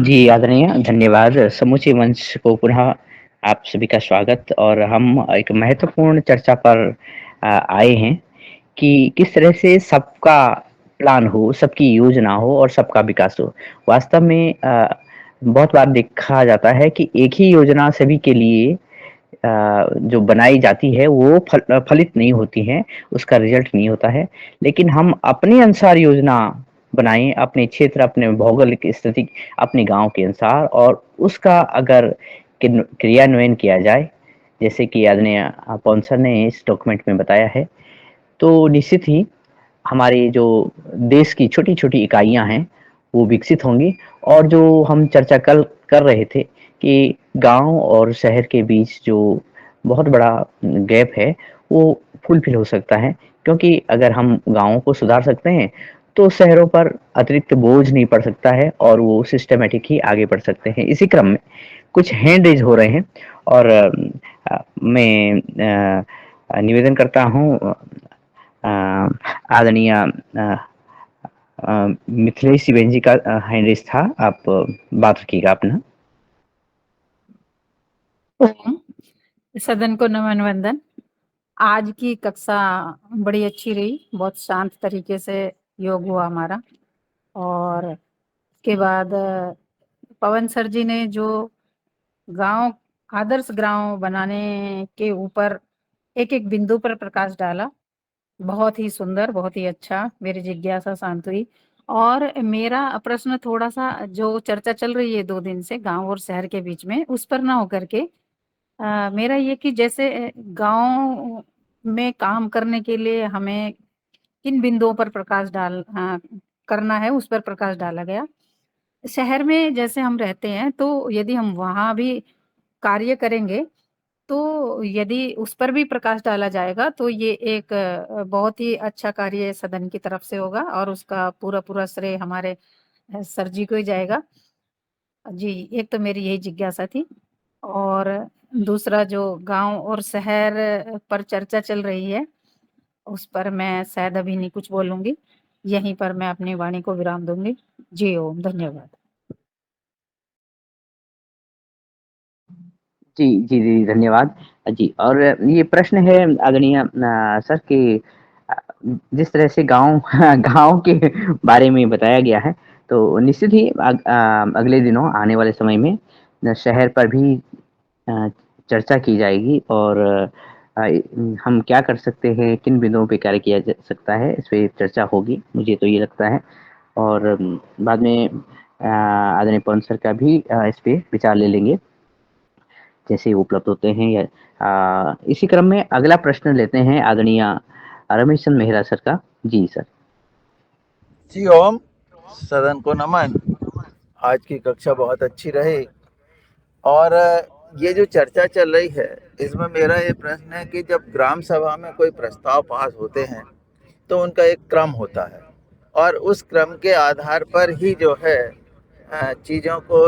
जी आदरणीय, धन्यवाद। समूचे मंच को पुनः आप सभी का स्वागत। और हम एक महत्वपूर्ण चर्चा पर आए हैं कि किस तरह से सबका प्लान हो, सबकी योजना हो और सबका विकास हो। वास्तव में बहुत बार देखा जाता है कि एक ही योजना सभी के लिए जो बनाई जाती है वो फलित नहीं होती है, उसका रिजल्ट नहीं होता है। लेकिन हम अपने अनुसार योजना बनाएं, अपने क्षेत्र, अपने भौगोलिक स्थिति, अपने गांव के अनुसार, और उसका अगर क्रियान्वयन किया जाए, जैसे कि आदरणीय पवन सर ने इस डॉक्यूमेंट में बताया है, तो निश्चित ही हमारे जो देश की छोटी-छोटी इकाइयाँ हैं, वो विकसित होंगी। और जो हम चर्चा कल कर रहे थे कि गाँव और शहर के बीच जो बहुत बड़ा गैप है, वो फुलफिल हो सकता है। क्योंकि अगर हम गाँवों को सुधार सकते हैं, तो शहरों पर अतिरिक्त बोझ नहीं पड़ सकता है और वो सिस्टमैटिक ही आगे बढ़ सकते हैं। इसी क्रम में कुछ हैंड रेज़ हो रहे हैं और मैं निवेदन करता हूँ आदरणीय मिथिलेश शिवेन जी का हैंड रेज़ था, आप बात रखिएगा अपना। ओम, सदन को नमन वंदन। आज की कक्षा बड़ी अच्छी रही, बहुत शांत तरीके से योग हुआ हमारा। और उसके बाद पवन सर जी ने जो गांव, आदर्श गांव बनाने के ऊपर एक एक बिंदु पर प्रकाश डाला, बहुत ही सुंदर, बहुत ही अच्छा। मेरी जिज्ञासा शांत हुई। और मेरा प्रश्न थोड़ा सा, जो चर्चा चल रही है 2 दिन से गांव और शहर के बीच में, उस पर ना होकर के मेरा ये कि जैसे गांव में काम करने के लिए हमें किन बिंदुओं पर प्रकाश करना है, उस पर प्रकाश डाला गया। शहर में जैसे हम रहते हैं, तो यदि हम वहाँ भी कार्य करेंगे, तो यदि उस पर भी प्रकाश डाला जाएगा, तो ये एक बहुत ही अच्छा कार्य सदन की तरफ से होगा और उसका पूरा श्रेय हमारे सर जी को ही जाएगा। जी, एक तो मेरी यही जिज्ञासा थी। और दूसरा, जो गाँव और शहर पर चर्चा चल रही है, उस पर मैं शायद अभी नहीं कुछ बोलूँगी। यहीं पर मैं अपनी वाणी को विराम दूँगी। जी ओम, धन्यवाद। जी, धन्यवाद। जी, और ये प्रश्न है आदरणीय सर कि जिस तरह से गाँव गाँव के बारे में बताया गया है, तो निश्चित ही अगले दिनों आने वाले समय में शहर पर भी चर्चा की जाएगी और हम क्या कर सकते हैं, किन बिंदुओं पे कार्य किया जा सकता है, इस पे चर्चा होगी, मुझे तो ये लगता है। और बाद में आदरणीय पवन सर का भी इस पे विचार ले लेंगे, जैसे उपलब्ध होते हैं। या इसी क्रम में अगला प्रश्न लेते हैं आदरणीय रमेश चंद्र मेहरा सर का। जी सर। जी ओम, सदन को नमन। आज की कक्षा बहुत अच्छी रही और ये जो चर्चा चल रही है, इसमें मेरा ये प्रश्न है कि जब ग्राम सभा में कोई प्रस्ताव पास होते हैं, तो उनका एक क्रम होता है और उस क्रम के आधार पर ही जो है चीज़ों को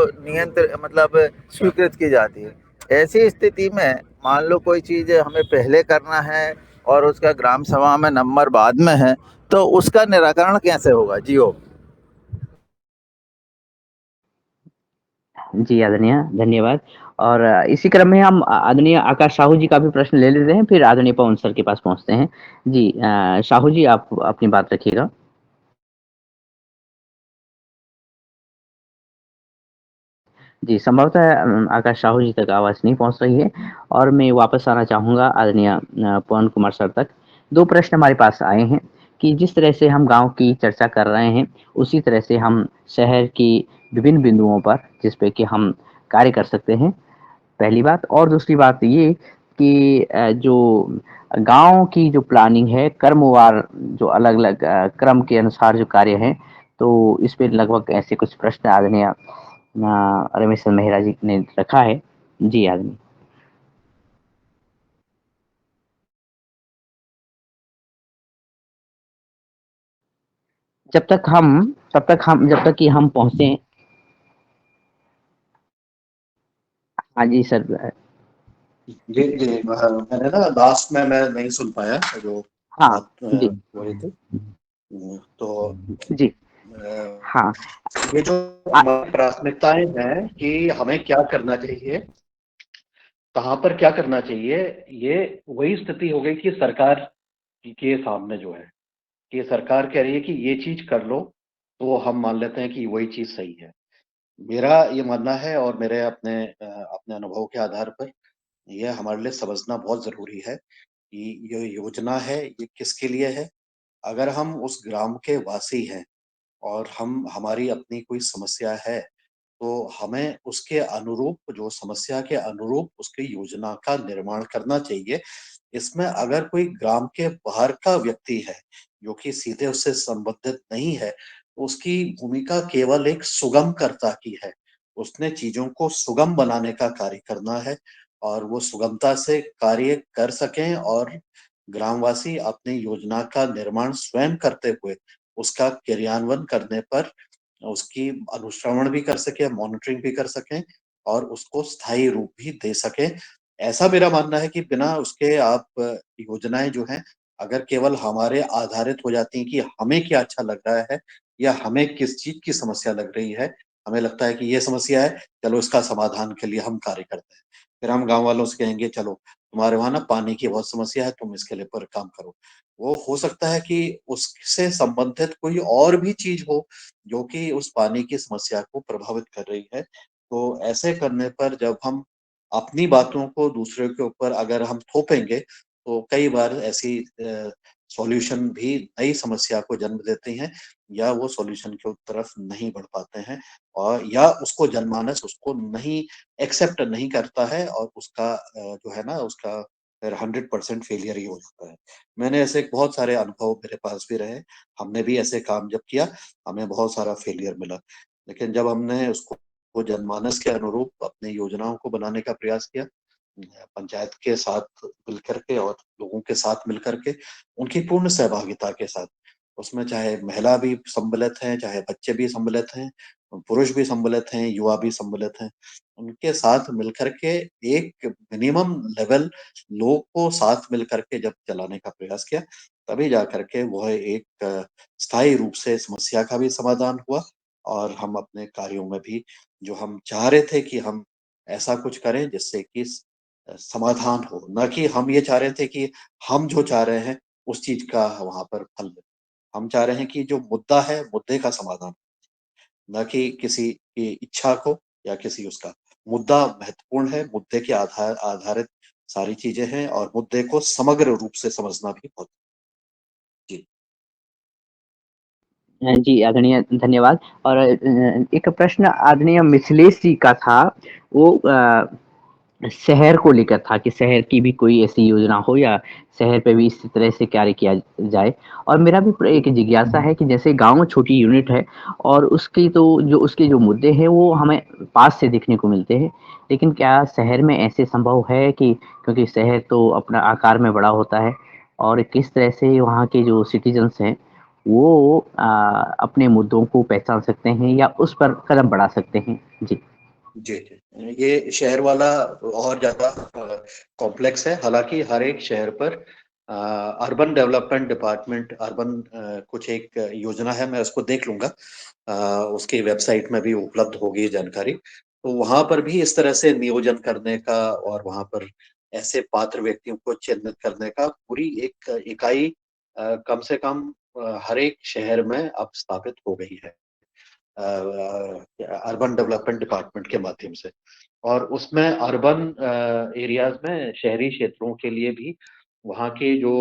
मतलब स्वीकृत की जाती है। ऐसी स्थिति में मान लो कोई चीज़ हमें पहले करना है और उसका ग्राम सभा में नंबर बाद में है, तो उसका निराकरण कैसे होगा? जियो। जी आदरणीय, धन्यवाद। और इसी क्रम में हम आदरणीय आकाश साहू जी का भी प्रश्न ले लेते हैं, फिर आदरणीय पवन सर के पास पहुँचते हैं। जी साहू जी आप अपनी बात रखिएगा। जी, संभवतः आकाश साहू जी तक आवाज़ नहीं पहुँच रही है और मैं वापस आना चाहूँगा आदरणीय पवन कुमार सर तक। 2 प्रश्न हमारे पास आए हैं कि जिस तरह से हम गाँव की चर्चा कर रहे हैं, उसी तरह से हम शहर की विभिन्न बिंदुओं पर जिस पे कि हम कार्य कर सकते हैं, पहली बात। और दूसरी बात ये कि जो गाँव की जो प्लानिंग है, क्रमवार जो अलग-अलग क्रम के अनुसार जो कार्य हैं, तो इस पे लगभग ऐसे कुछ प्रश्न आदरणीय रमेश मेहरा जी ने रखा है। जी आदमी। जब तक कि हम पहुँचे। हाँ जी सर। जी जी, मैंने ना लास्ट में मैं नहीं सुन पाया जो हाँ, बात जी। हो रही थी। तो जी, हाँ। ये जो अ, हमारी प्राथमिकताएं हैं कि हमें क्या करना चाहिए, कहाँ पर क्या करना चाहिए, ये वही स्थिति हो गई कि सरकार के सामने जो है कि सरकार कह रही है कि ये चीज कर लो, तो हम मान लेते हैं कि वही चीज सही है। मेरा ये मानना है और मेरे अपने अनुभव के आधार पर ये हमारे लिए समझना बहुत ज़रूरी है कि ये योजना है, ये किसके लिए है। अगर हम उस ग्राम के वासी हैं और हमारी अपनी कोई समस्या है, तो हमें उसके अनुरूप जो समस्या के अनुरूप उसकी योजना का निर्माण करना चाहिए। इसमें अगर कोई ग्राम के बाहर का व्यक्ति है, जो कि सीधे उससे संबंधित नहीं है, तो उसकी भूमिका केवल एक सुगमकर्ता की है। उसने चीज़ों को सुगम बनाने का कार्य करना है और वो सुगमता से कार्य कर सकें और ग्रामवासी अपनी योजना का निर्माण स्वयं करते हुए उसका क्रियान्वयन करने पर उसकी अनुश्रवण भी कर सकें, मॉनिटरिंग भी कर सकें और उसको स्थायी रूप भी दे सकें। ऐसा मेरा मानना है कि बिना उसके आप योजनाएँ जो हैं, अगर केवल हमारे आधारित हो जाती हैं कि हमें क्या अच्छा लग रहा है या हमें किस चीज़ की समस्या लग रही है, हमें लगता है कि ये समस्या है, चलो इसका समाधान के लिए हम कार्य करते हैं। फिर हम गाँव वालों से कहेंगे चलो तुम्हारे वहाँ ना पानी की बहुत समस्या है, तुम इसके लिए पर काम करो। वो हो सकता है कि उससे संबंधित कोई और भी चीज़ हो जो कि उस पानी की समस्या को प्रभावित कर रही है। तो ऐसे करने पर जब हम अपनी बातों को दूसरे के ऊपर अगर हम थोपेंगे, तो कई बार ऐसी सॉल्यूशन भी नई समस्या को जन्म देते हैं या वो सॉल्यूशन की तरफ नहीं बढ़ पाते हैं और या उसको जनमानस उसको नहीं एक्सेप्ट नहीं करता है और उसका जो है ना उसका फिर 100% फेलियर ही हो जाता है। मैंने ऐसे बहुत सारे अनुभव मेरे पास भी रहे। हमने भी ऐसे काम जब किया, हमें बहुत सारा फेलियर मिला। लेकिन जब हमने उसको वो जनमानस के अनुरूप अपनी योजनाओं को बनाने का प्रयास किया, पंचायत के साथ मिलकर के और लोगों के साथ मिलकर के, उनकी पूर्ण सहभागिता के साथ, उसमें चाहे महिला भी सम्मिलित हैं, चाहे बच्चे भी सम्मिलित हैं, पुरुष भी सम्मिलित हैं, युवा भी सम्मिलित हैं। उनके साथ मिलकर के एक मिनिमम लेवल लोग को साथ मिलकर के जब चलाने का प्रयास किया, तभी जाकर के वह एक स्थायी रूप से समस्या का भी समाधान हुआ और हम अपने कार्यों में भी जो हम चाह रहे थे कि हम ऐसा कुछ करें जिससे कि समाधान हो, ना कि हम ये चाह रहे थे कि हम जो चाह रहे हैं उस चीज़ का वहाँ पर फल मिले। हम चाह रहे हैं कि जो मुद्दा है, मुद्दे का समाधान, ना कि किसी की इच्छा को या किसी उसका। मुद्दा महत्वपूर्ण है, मुद्दे के आधारित सारी चीज़ें हैं और मुद्दे को समग्र रूप से समझना भी बहुत जी। जी आदरणीय धन्यवाद। और एक प्रश्न आदरणीय मिथिलेश जी का था, वो शहर को लेकर था कि शहर की भी कोई ऐसी योजना हो या शहर पे भी इसी तरह से कार्य किया जाए। और मेरा भी एक जिज्ञासा है कि जैसे गाँव छोटी यूनिट है और उसकी तो जो उसके जो मुद्दे हैं वो हमें पास से देखने को मिलते हैं। लेकिन क्या शहर में ऐसे संभव है कि क्योंकि शहर तो अपना आकार में बड़ा होता है और किस तरह से वहाँ के जो सिटीज़न्स हैं वो अपने मुद्दों को पहचान सकते हैं या उस पर कदम बढ़ा सकते हैं? जी। जी, जी। ये शहर वाला और ज़्यादा कॉम्प्लेक्स है। हालाँकि हर एक शहर पर अर्बन डेवलपमेंट डिपार्टमेंट कुछ एक योजना है, मैं उसको देख लूँगा। उसकी वेबसाइट में भी उपलब्ध होगी ये जानकारी। तो वहाँ पर भी इस तरह से नियोजन करने का और वहाँ पर ऐसे पात्र व्यक्तियों को चिह्नित करने का पूरी एक इकाई कम से कम हर एक शहर में अब स्थापित हो गई है। अर्बन डेवलपमेंट डिपार्टमेंट के माध्यम से, और उसमें अर्बन एरियाज में शहरी क्षेत्रों के लिए भी वहाँ के जो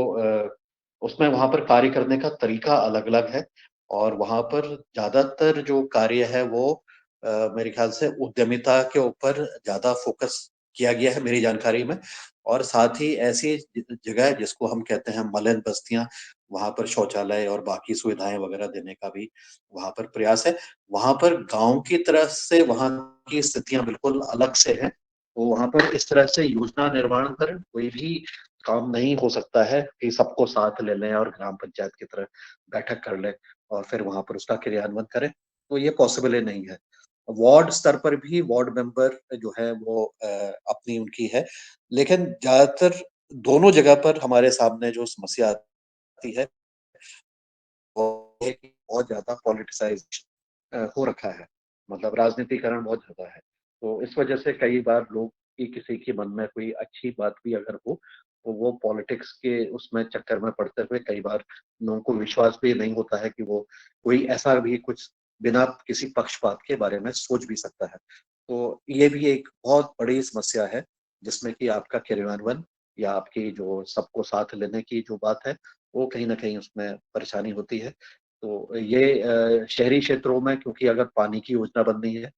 उसमें वहाँ पर कार्य करने का तरीका अलग-अलग है, और वहाँ पर ज़्यादातर जो कार्य है वो मेरे ख्याल से उद्यमिता के ऊपर ज़्यादा फोकस किया गया है मेरी जानकारी में। और साथ ही ऐसी जगह जिसको हम कहते हैं मलिन बस्तियाँ, वहाँ पर शौचालय और बाकी सुविधाएँ वगैरह देने का भी वहाँ पर प्रयास है। वहाँ पर गाँव की तरफ से वहाँ की स्थितियाँ बिल्कुल अलग से हैं। तो वहाँ पर इस तरह से योजना निर्माण पर कोई भी काम नहीं हो सकता है कि सबको साथ ले लें और ग्राम पंचायत की तरह बैठक कर लें और फिर वहाँ पर उसका क्रियान्वयन करें, तो ये पॉसिबल ही नहीं है। वार्ड स्तर पर भी वार्ड मेंबर जो है वो अपनी उनकी है, लेकिन ज़्यादातर दोनों जगह पर हमारे सामने जो समस्या आती है वो है कि बहुत ज़्यादा पॉलिटिसाइज़्ड हो रखा है। मतलब राजनीतिकरण बहुत ज़्यादा है। तो इस वजह से कई बार लोग की किसी के मन में कोई अच्छी बात भी अगर हो, तो वो पॉलिटिक्स के उसमें चक्कर में पड़ते हुए कई बार लोगों को विश्वास भी नहीं होता है कि वो कोई ऐसा भी कुछ बिना किसी पक्षपात के बारे में सोच भी सकता है। तो ये भी एक बहुत बड़ी समस्या है, जिसमें कि आपका क्रियान्वयन या आपकी जो सबको साथ लेने की जो बात है, वो कहीं न कहीं उसमें परेशानी होती है। तो ये शहरी क्षेत्रों में क्योंकि अगर पानी की योजना बननी है,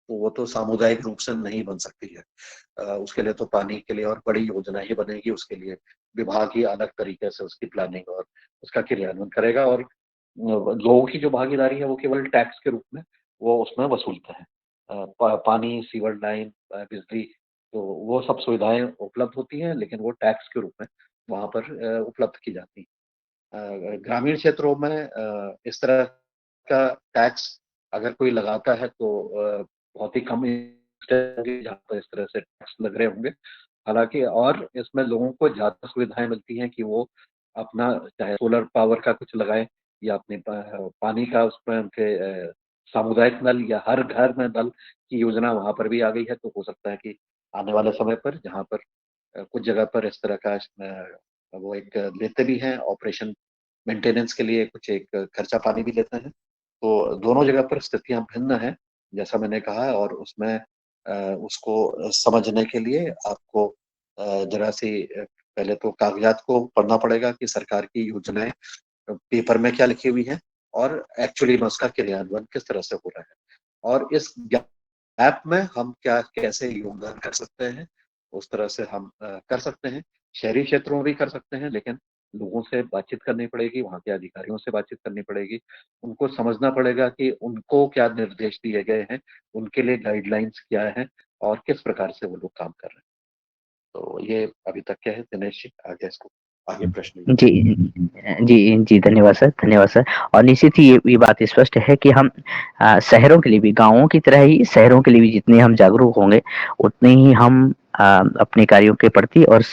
तो वो तो सामुदायिक रूप से नहीं बन सकती है। उसके लिए तो पानी के लिए और बड़ी योजना ही बनेगी, उसके लिए विभाग ही अलग तरीके से उसकी प्लानिंग और उसका क्रियान्वयन करेगा, और लोगों की जो भागीदारी है वो केवल टैक्स के रूप में वो उसमें वसूलते हैं। पानी, सीवर लाइन, बिजली, तो वो सब सुविधाएँ उपलब्ध होती हैं, लेकिन वो टैक्स के रूप में वहाँ पर उपलब्ध की जाती हैं। ग्रामीण क्षेत्रों में इस तरह का टैक्स अगर कोई लगाता है तो बहुत ही कम जहाँ पर इस तरह से टैक्स लग रहे होंगे। हालाँकि और इसमें लोगों को ज़्यादा सुविधाएँ मिलती हैं कि वो अपना चाहे सोलर पावर का कुछ लगाएँ या अपने पानी का उसमें उनके सामुदायिक नल या हर घर में नल की योजना वहाँ पर भी आ गई है। तो हो सकता है कि आने वाले समय पर जहाँ पर कुछ जगह पर इस तरह का वो एक लेते भी हैं ऑपरेशन मेंटेनेंस के लिए, कुछ एक खर्चा पानी भी लेते हैं। तो दोनों जगह पर स्थितियाँ भिन्न हैं, जैसा मैंने कहा, और उसमें उसको समझने के लिए आपको ज़रा-सी पहले तो कागज़ात को पढ़ना पड़ेगा कि सरकार की योजनाएँ पेपर में क्या लिखी हुई हैं और एक्चुअली में उसका क्रियान्वयन किस तरह से हो रहा है। और इस गैप में हम क्या कैसे योगदान कर सकते हैं, उस तरह से हम कर सकते हैं। शहरी क्षेत्रों में भी कर सकते हैं, लेकिन लोगों से बातचीत करनी पड़ेगी, वहाँ के अधिकारियों से बातचीत करनी पड़ेगी। उनको समझना पड़ेगा कि उनको क्या निर्देश दिए गए हैं, उनके लिए गाइडलाइंस क्या हैं और किस प्रकार से वो लोग काम कर रहे हैं। तो ये अभी तक क्या है, दिनेश जी, आगे प्रश्न। जी, जी, धन्यवाद सर। और निश्चित ही ये बात स्पष्ट है कि हम शहरों के लिए भी, गाँवों की तरह ही शहरों के लिए भी जितने हम जागरूक होंगे, उतने ही हम अपने कार्यों के प्रति और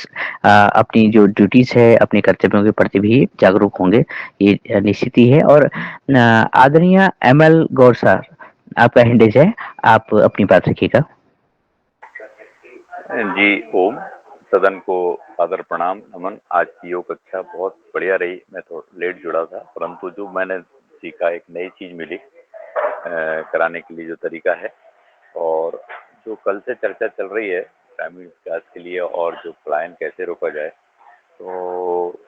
अपनी जो ड्यूटीज़ है, अपने कर्तव्यों के प्रति भी जागरूक होंगे, ये निश्चित ही है। और आदरणीय एमएल गौर सर, आपका हैंडेज है, आप अपनी बात रखिएगा। जी, ओम। सदन को सादर प्रणाम, नमन। आज की योग कक्षा बहुत बढ़िया रही। मैं थोड़ा लेट जुड़ा था, परंतु जो मैंने सीखा, एक नई चीज मिली कराने के लिए जो तरीका है, और जो कल से चर्चा चल रही है ग्रामीण विकास के लिए और जो पलायन कैसे रोका जाए, तो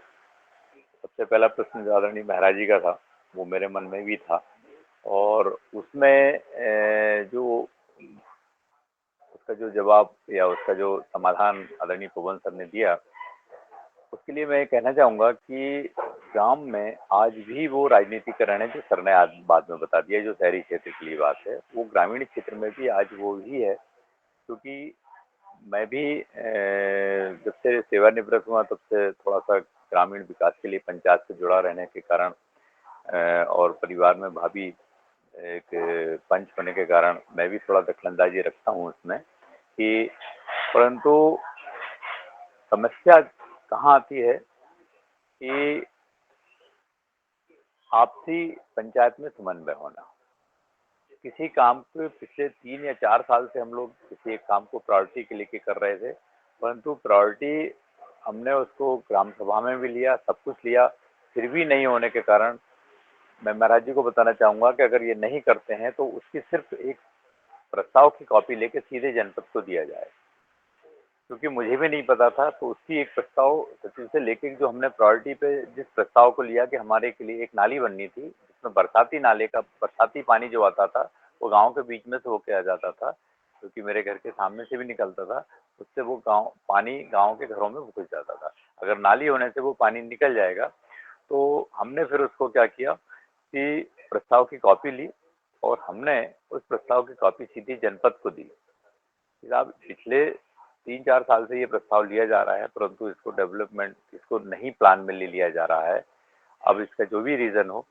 सबसे पहला प्रश्न जो आदरणीय महाराज जी का था, वो मेरे मन में भी था, और उसमें जो उसका जो जवाब या उसका जो समाधान आदरणीय पवन सर ने दिया, उसके लिए मैं कहना चाहूँगा कि गाँव में आज भी वो राजनीतिकरण है जो सर ने आज बाद में बता दिया, जो शहरी क्षेत्र के लिए बात है, वो ग्रामीण क्षेत्र में भी आज वो ही है। क्योंकि मैं भी जब से सेवानिवृत्त हुआ तब से थोड़ा सा ग्रामीण विकास के लिए पंचायत से जुड़ा रहने के कारण और परिवार में भाभी एक पंच होने के कारण मैं भी थोड़ा दखलंदाजी रखता हूँ उसमें कि, परंतु समस्या कहाँ आती है कि आपसी पंचायत में समन्वय होना। किसी काम पे पिछले 3 या 4 साल से हम लोग किसी एक काम को प्रायोरिटी के लेके कर रहे थे, परंतु प्रायोरिटी हमने उसको ग्राम सभा में भी लिया, सब कुछ लिया, फिर भी नहीं होने के कारण मैं महाराज जी को बताना चाहूँगा कि अगर ये नहीं करते हैं तो उसकी सिर्फ एक प्रस्ताव की कॉपी लेके सीधे जनपद को दिया जाए, क्योंकि मुझे भी नहीं पता था। तो उसकी एक प्रस्ताव सचिव से लेके जो हमने प्रायोरिटी पे जिस प्रस्ताव को लिया कि हमारे के लिए एक नाली बननी थी, जिसमें बरसाती नाले का बरसाती पानी जो आता था वो गांव के बीच में से होके आ जाता था, क्योंकि मेरे घर के सामने से भी निकलता था, उससे वो पानी गाँव के घरों में घुस जाता था। अगर नाली होने से वो पानी निकल जाएगा, तो हमने फिर उसको क्या किया कि प्रस्ताव की कॉपी ली और हमने उस प्रस्ताव की कॉपी सीधी जनपद को दी। साहब पिछले 3-4 साल से ये प्रस्ताव लिया जा रहा है, परंतु इसको डेवलपमेंट इसको नहीं प्लान में ले लिया जा रहा है। अब इसका जो भी रीजन हो,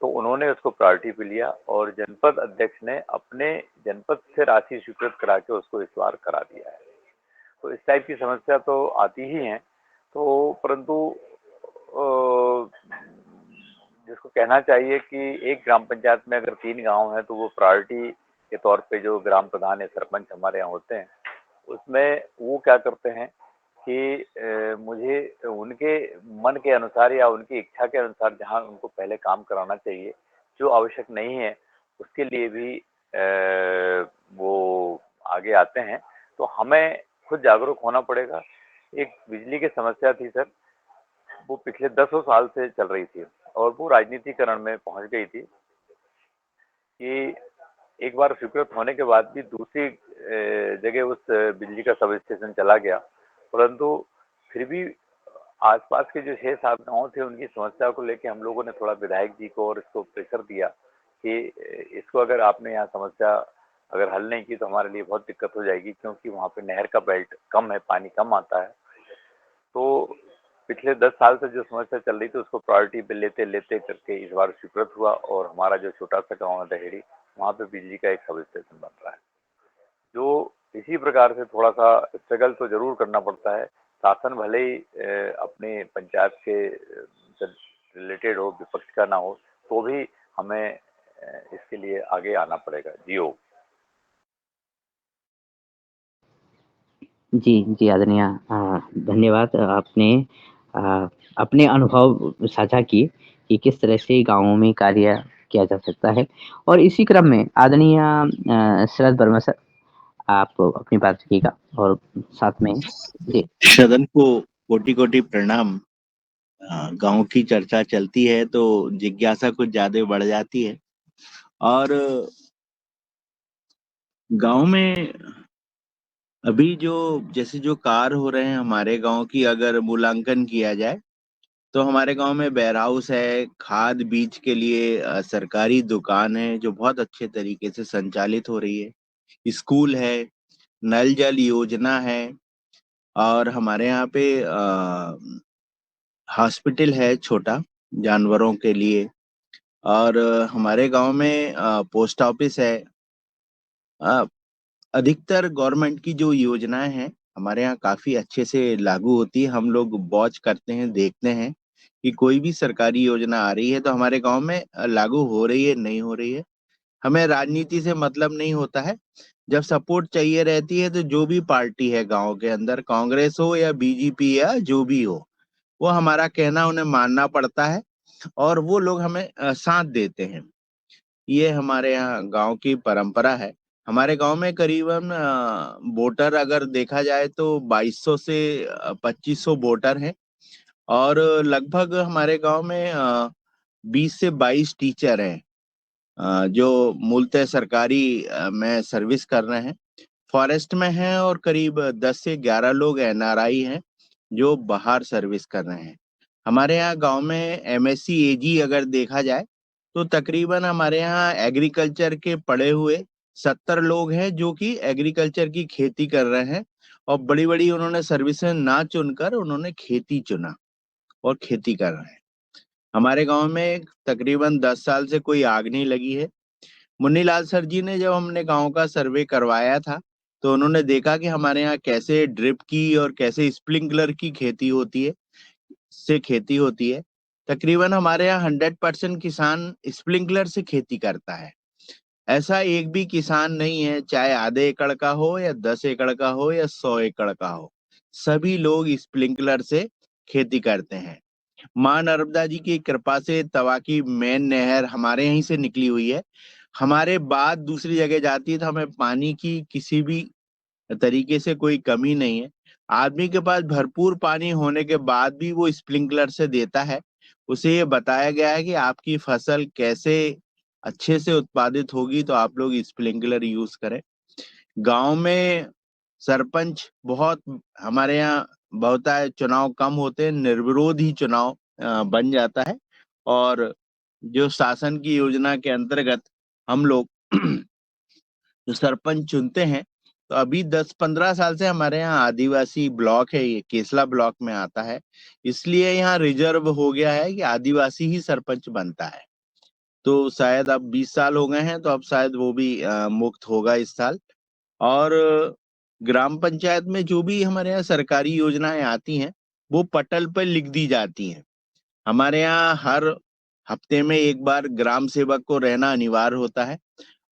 तो उन्होंने उसको प्रायोरिटी पे लिया और जनपद अध्यक्ष ने अपने जनपद से राशि स्वीकृत करा के उसको इस बार करा दिया है। तो इस टाइप की समस्या तो आती ही है। तो परंतु जिसको कहना चाहिए कि एक ग्राम पंचायत में अगर 3 गांव हैं तो वो प्रायोरिटी के तौर पे जो ग्राम प्रधान या सरपंच हमारे यहाँ होते हैं, उसमें वो क्या करते हैं कि मुझे उनके मन के अनुसार या उनकी इच्छा के अनुसार जहाँ उनको पहले काम कराना चाहिए, जो आवश्यक नहीं है उसके लिए भी वो आगे आते हैं। तो हमें खुद जागरूक होना पड़ेगा। एक बिजली की समस्या थी सर, वो पिछले 10 साल से चल रही थी और वो राजनीतिकरण में पहुंच गई थी कि एक बार स्वीकृत होने के बाद भी दूसरी जगह उस बिजली का सब स्टेशन चला गया, परंतु फिर भी आसपास के जो 6-7 गाँव थे उनकी समस्या को लेके हम लोगों ने थोड़ा विधायक जी को और इसको प्रेशर दिया कि इसको अगर आपने यहाँ समस्या अगर हल नहीं की तो हमारे लिए बहुत दिक्कत हो जाएगी, क्योंकि वहाँ पे नहर का बेल्ट कम है, पानी कम आता है। तो पिछले 10 साल से जो समस्या चल रही थी उसको प्रायोरिटी पे लेते लेते करके इस बार स्वीकृत हुआ और हमारा जो छोटा सा गाँव है दहेड़ी, वहाँ पे बिजली का एक सब स्टेशन बन रहा है। जो इसी प्रकार से थोड़ा सा स्ट्रगल तो जरूर करना पड़ता है। शासन भले ही अपने पंचायत के रिलेटेड हो, विपक्ष का ना हो, तो भी हमें इसके लिए आगे आना पड़ेगा। जियो जी, जी आदरणीय धन्यवाद। आपने अपने अनुभव साझा किए कि किस तरह से गाँवों में कार्य किया जा सकता है और इसी क्रम में आदरणीय शरद वर्मा सर, आप अपनी बात रखिएगा और साथ में जी। सदन को कोटि-कोटि प्रणाम। गाँव की चर्चा चलती है तो जिज्ञासा कुछ ज़्यादा बढ़ जाती है और गाँव में अभी जैसे जो कार्य हो रहे हैं हमारे गाँव की अगर मूल्यांकन किया जाए, तो हमारे गाँव में वेयर हाउस है, खाद बीज के लिए सरकारी दुकान है जो बहुत अच्छे तरीके से संचालित हो रही है। स्कूल है, नल जल योजना है और हमारे यहाँ पे हॉस्पिटल है छोटा जानवरों के लिए और हमारे गांव में पोस्ट ऑफिस है। अधिकतर गवर्नमेंट की जो योजनाएं हैं हमारे यहाँ काफी अच्छे से लागू होती है। हम लोग वॉच करते हैं, देखते हैं कि कोई भी सरकारी योजना आ रही है तो हमारे गांव में लागू हो रही है, नहीं हो रही है। हमें राजनीति से मतलब नहीं होता है। जब सपोर्ट चाहिए रहती है तो जो भी पार्टी है गांव के अंदर, कांग्रेस हो या बीजेपी या जो भी हो, वो हमारा कहना उन्हें मानना पड़ता है और वो लोग हमें साथ देते हैं। ये हमारे यहाँ गांव की परंपरा है। हमारे गांव में करीबन वोटर अगर देखा जाए तो 2200 से 2500 वोटर हैं और लगभग हमारे गांव में 20 से 22 टीचर हैं जो मूलतः सरकारी में सर्विस कर रहे हैं, फॉरेस्ट में हैं और करीब 10 से 11 लोग एनआरआई हैं जो बाहर सर्विस कर रहे हैं। हमारे यहाँ गांव में एमएससी एजी अगर देखा जाए तो तकरीबन हमारे यहाँ एग्रीकल्चर के पढ़े हुए 70 लोग हैं जो कि एग्रीकल्चर की खेती कर रहे हैं और बड़ी बड़ी उन्होंने सर्विसेज ना चुनकर उन्होंने खेती चुना और खेती कर रहे हैं। हमारे गांव में तकरीबन 10 साल से कोई आग नहीं लगी है। मुन्नीलाल सर जी ने जब हमने गांव का सर्वे करवाया था तो उन्होंने देखा कि हमारे यहाँ कैसे ड्रिप की और कैसे स्प्रिंकलर की खेती होती है। तकरीबन हमारे यहाँ 100% किसान स्प्रिंकलर से खेती करता है। ऐसा एक भी किसान नहीं है, चाहे आधे एकड़ का हो या 10 एकड़ का हो या 100 एकड़ का हो, सभी लोग स्प्रिंकलर से खेती करते हैं। माँ नर्मदा जी की कृपा से तवा की मेन नहर हमारे यहीं से निकली हुई है। हमारे बाद दूसरी जगह जाती है तो हमें पानी की किसी भी तरीके से कोई कमी नहीं है। आदमी के पास भरपूर पानी होने के बाद भी वो स्प्रिंकलर से देता है। उसे ये बताया गया है कि आपकी फसल कैसे अच्छे से उत्पादित होगी तो आप लोग स्प्रिंकलर यूज करें। गांव में सरपंच बहुत हमारे यहाँ बहुत है, चुनाव कम होते हैं, निर्विरोध ही चुनाव बन जाता है। और जो शासन की योजना के अंतर्गत हम लोग जो सरपंच चुनते हैं, तो अभी 10-15 साल से हमारे यहाँ आदिवासी ब्लॉक है, ये केसला ब्लॉक में आता है, इसलिए यहाँ रिजर्व हो गया है कि आदिवासी ही सरपंच बनता है। तो शायद अब 20 साल हो गए हैं तो अब शायद वो भी मुक्त होगा इस साल। और ग्राम पंचायत में जो भी हमारे यहाँ सरकारी योजनाएं आती हैं वो पटल पर लिख दी जाती हैं। हमारे यहाँ हर हफ्ते में एक बार ग्राम सेवक को रहना अनिवार्य होता है।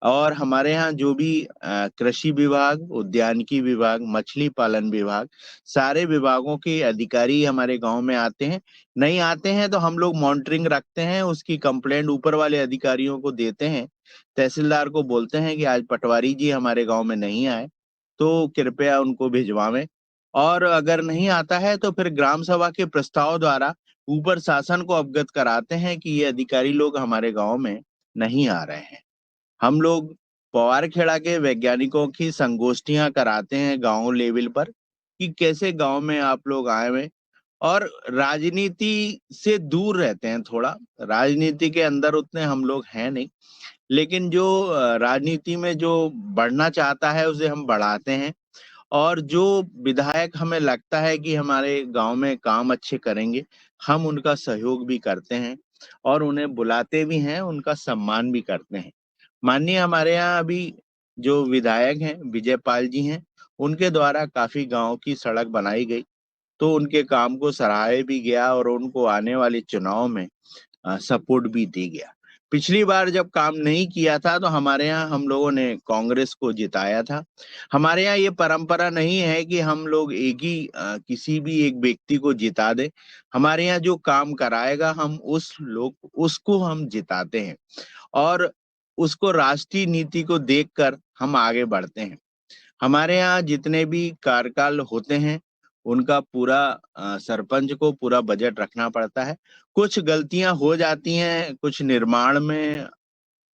और हमारे यहाँ जो भी कृषि विभाग, उद्यानिकी विभाग, मछली पालन विभाग, सारे विभागों के अधिकारी हमारे गांव में आते हैं। नहीं आते हैं तो हम लोग मॉनिटरिंग रखते हैं, उसकी कंप्लेंट ऊपर वाले अधिकारियों को देते हैं। तहसीलदार को बोलते हैं कि आज पटवारी जी हमारे गांव में नहीं आए तो कृपया उनको भिजवावें। और अगर नहीं आता है तो फिर ग्राम सभा के प्रस्ताव द्वारा ऊपर शासन को अवगत कराते हैं कि ये अधिकारी लोग हमारे गांव में नहीं आ रहे हैं। हम लोग पवारखेड़ा के वैज्ञानिकों की संगोष्ठियां कराते हैं गांव लेवल पर कि कैसे गांव में आप लोग आए हुए और राजनीति से दूर रहते हैं। थोड़ा राजनीति के अंदर उतने हम लोग हैं नहीं, लेकिन जो राजनीति में जो बढ़ना चाहता है उसे हम बढ़ाते हैं। और जो विधायक हमें लगता है कि हमारे गांव में काम अच्छे करेंगे, हम उनका सहयोग भी करते हैं और उन्हें बुलाते भी हैं, उनका सम्मान भी करते हैं। माननीय हमारे यहाँ अभी जो विधायक हैं विजय पाल जी हैं, उनके द्वारा काफी गांव की सड़क बनाई गई, तो उनके काम को सराहे भी गया और उनको आने वाले चुनाव में सपोर्ट भी दी गया। पिछली बार जब काम नहीं किया था तो हमारे यहाँ हम लोगों ने कांग्रेस को जिताया था। हमारे यहाँ ये परंपरा नहीं है कि हम लोग एक ही किसी भी एक व्यक्ति को जिता दें। हमारे यहाँ जो काम कराएगा हम उसको हम जिताते हैं और उसको राष्ट्रीय नीति को देखकर हम आगे बढ़ते हैं। हमारे यहाँ जितने भी कार्यकाल होते हैं उनका पूरा सरपंच को पूरा बजट रखना पड़ता है। कुछ गलतियां हो जाती हैं, कुछ निर्माण में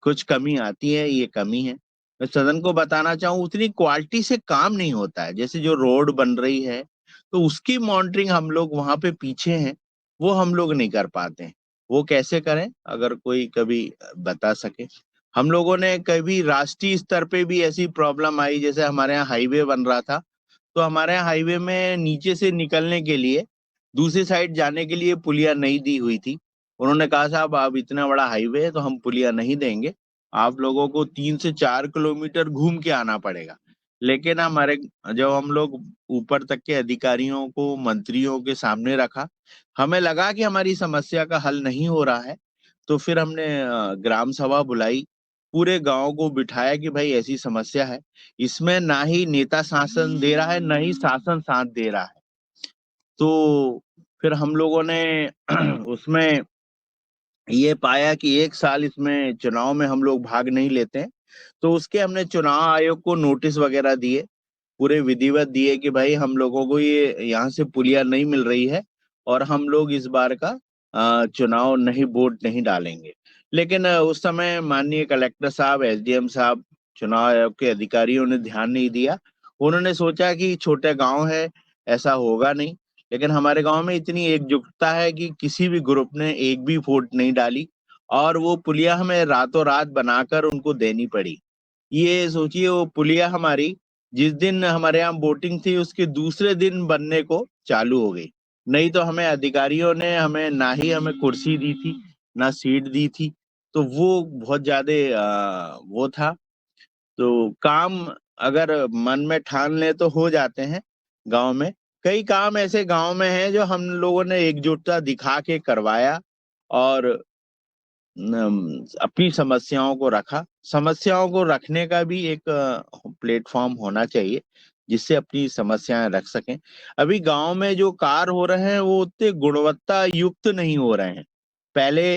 कुछ कमी आती है, ये कमी है। मैं सदन को बताना चाहूँ उतनी क्वालिटी से काम नहीं होता है। जैसे जो रोड बन रही है तो उसकी मॉनिटरिंग हम लोग वहां पे पीछे हैं, वो हम लोग नहीं कर पाते हैं। वो कैसे करें, अगर कोई कभी बता सके। हम लोगों ने कभी राष्ट्रीय स्तर पे भी ऐसी प्रॉब्लम आई, जैसे हमारे यहाँ हाईवे बन रहा था तो हमारे यहाँ हाईवे में नीचे से निकलने के लिए दूसरी साइड जाने के लिए पुलिया नहीं दी हुई थी। उन्होंने कहा साहब आप इतना बड़ा हाईवे है तो हम पुलिया नहीं देंगे, आप लोगों को 3 से 4 किलोमीटर घूम के आना पड़ेगा। लेकिन हमारे जब हम लोग ऊपर तक के अधिकारियों को, मंत्रियों के सामने रखा, हमें लगा कि हमारी समस्या का हल नहीं हो रहा है, तो फिर हमने ग्राम सभा बुलाई, पूरे गांव को बिठाया कि भाई ऐसी समस्या है, इसमें ना ही नेता शासन दे रहा है ना ही शासन साथ दे रहा है। तो फिर हम लोगों ने उसमें ये पाया कि एक साल इसमें चुनाव में हम लोग भाग नहीं लेते हैं, तो उसके हमने चुनाव आयोग को नोटिस वगैरह दिए, पूरे विधिवत दिए कि भाई हम लोगों को ये यहाँ से पुलिया नहीं मिल रही है और हम लोग इस बार का चुनाव नहीं, वोट नहीं डालेंगे। लेकिन उस समय माननीय कलेक्टर साहब, एसडीएम साहब, चुनाव आयोग के अधिकारियों ने ध्यान नहीं दिया। उन्होंने सोचा कि छोटे गांव है, ऐसा होगा नहीं। लेकिन हमारे गांव में इतनी एकजुटता है कि किसी भी ग्रुप ने एक भी वोट नहीं डाली और वो पुलिया हमें रातों रात बनाकर उनको देनी पड़ी। ये सोचिए, वो पुलिया हमारी जिस दिन हमारे यहाँ वोटिंग थी उसके दूसरे दिन बनने को चालू हो गई। नहीं तो हमें अधिकारियों ने हमें ना ही हमें कुर्सी दी थी ना सीट दी थी, तो वो बहुत ज्यादा वो था। तो काम अगर मन में ठान ले तो हो जाते हैं। गांव में कई काम ऐसे गांव में हैं जो हम लोगों ने एकजुटता दिखा के करवाया और अपनी समस्याओं को रखा। समस्याओं को रखने का भी एक प्लेटफॉर्म होना चाहिए जिससे अपनी समस्याएं रख सकें। अभी गांव में जो कार्य हो रहे हैं वो उतने गुणवत्ता युक्त नहीं हो रहे हैं। पहले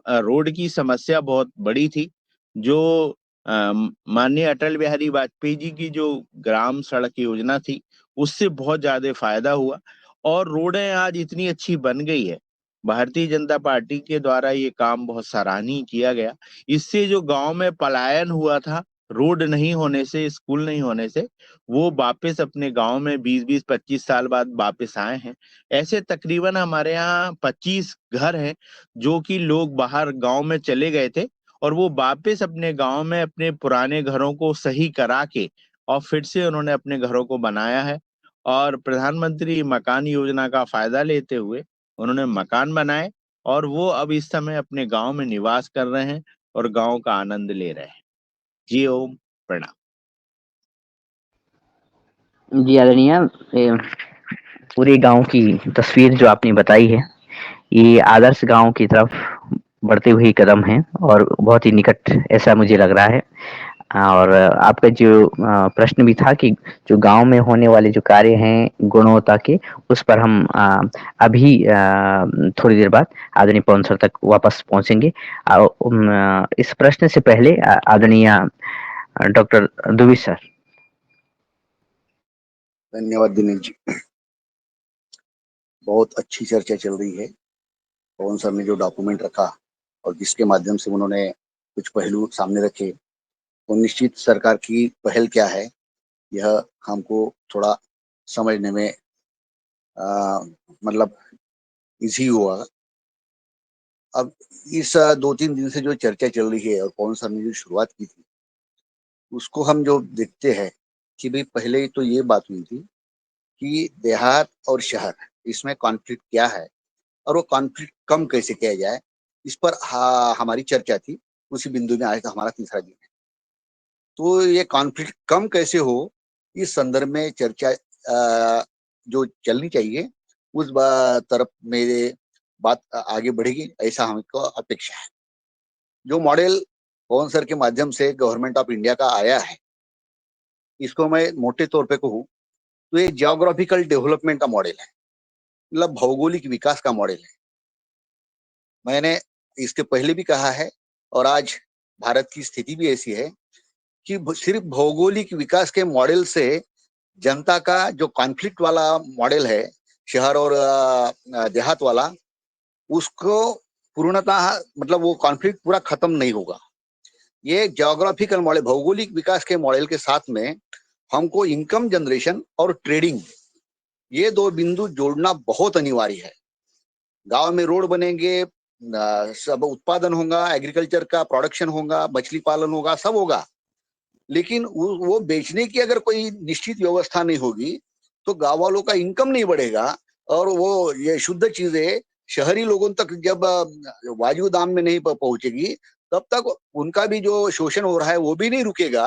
रोड की समस्या बहुत बड़ी थी, जो माननीय अटल बिहारी वाजपेयी जी की जो ग्राम सड़क योजना थी उससे बहुत ज्यादा फायदा हुआ और रोडें आज इतनी अच्छी बन गई है। भारतीय जनता पार्टी के द्वारा ये काम बहुत सराहनीय किया गया। इससे जो गांव में पलायन हुआ था रोड नहीं होने से, स्कूल नहीं होने से, वो वापस अपने गांव में 20-20, 25 साल बाद वापस आए हैं। ऐसे तकरीबन हमारे यहाँ 25 घर हैं जो कि लोग बाहर गांव में चले गए थे और वो वापस अपने गांव में अपने पुराने घरों को सही करा के और फिर से उन्होंने अपने घरों को बनाया है और प्रधानमंत्री मकान योजना का फायदा लेते हुए उन्होंने मकान बनाए और वो अब इस समय अपने गांव में निवास कर रहे हैं और गांव का आनंद ले रहे हैं। जी ओम, प्रणाम। जी आदरणीय, पूरे गांव की तस्वीर जो आपने बताई है ये आदर्श गांव की तरफ बढ़ते हुए कदम है और बहुत ही निकट ऐसा मुझे लग रहा है। और आपका जो प्रश्न भी था कि जो गांव में होने वाले जो कार्य हैं गुणवत्ता के, उस पर हम अभी थोड़ी देर बाद आदरणीय पवन सर तक वापस पहुंचेंगे। इस प्रश्न से पहले आदरणीय डॉक्टर दुबे सर। धन्यवाद दिनेश जी, बहुत अच्छी चर्चा चल रही है। पवन सर ने जो डॉक्यूमेंट रखा और जिसके माध्यम से उन्होंने कुछ पहलू सामने रखे, तो निश्चित सरकार की पहल क्या है यह हमको थोड़ा समझने में मतलब इजी हुआ। अब इस 2-3 दिन से जो चर्चा चल रही है और पवन सर ने जो शुरुआत की थी उसको हम जो देखते हैं कि भाई पहले तो ये बात हुई थी कि देहात और शहर इसमें कॉन्फ्लिक्ट क्या है और वो कॉन्फ्लिक्ट कम कैसे किया जाए, इस पर हमारी चर्चा थी। उसी बिंदु में आज का हमारा तीसरा दिन है। तो ये कॉन्फ्लिक्ट कम कैसे हो इस संदर्भ में चर्चा जो चलनी चाहिए उस तरफ मेरे बात आगे बढ़ेगी, ऐसा हमको अपेक्षा है। जो मॉडल पवन सर के माध्यम से गवर्नमेंट ऑफ इंडिया का आया है, इसको मैं मोटे तौर पे कहूँ तो ये जियोग्राफिकल डेवलपमेंट का मॉडल है, मतलब भौगोलिक विकास का मॉडल है। मैंने इसके पहले भी कहा है और आज भारत की स्थिति भी ऐसी है कि सिर्फ भौगोलिक विकास के मॉडल से जनता का जो कॉन्फ्लिक्ट वाला मॉडल है शहर और देहात वाला, उसको पूर्णतः मतलब वो कॉन्फ्लिक्ट पूरा खत्म नहीं होगा। ये जियोग्राफिकल मॉडल भौगोलिक विकास के मॉडल के साथ में हमको इनकम जनरेशन और ट्रेडिंग ये दो बिंदु जोड़ना बहुत अनिवार्य है। गांव में रोड बनेंगे, सब उत्पादन होगा, एग्रीकल्चर का प्रोडक्शन होगा, मछली पालन होगा, सब होगा, लेकिन वो बेचने की अगर कोई निश्चित व्यवस्था नहीं होगी तो गांव वालों का इनकम नहीं बढ़ेगा और वो ये शुद्ध चीजें शहरी लोगों तक जब वाजिब दाम में नहीं पहुंचेगी तब तक उनका भी जो शोषण हो रहा है वो भी नहीं रुकेगा।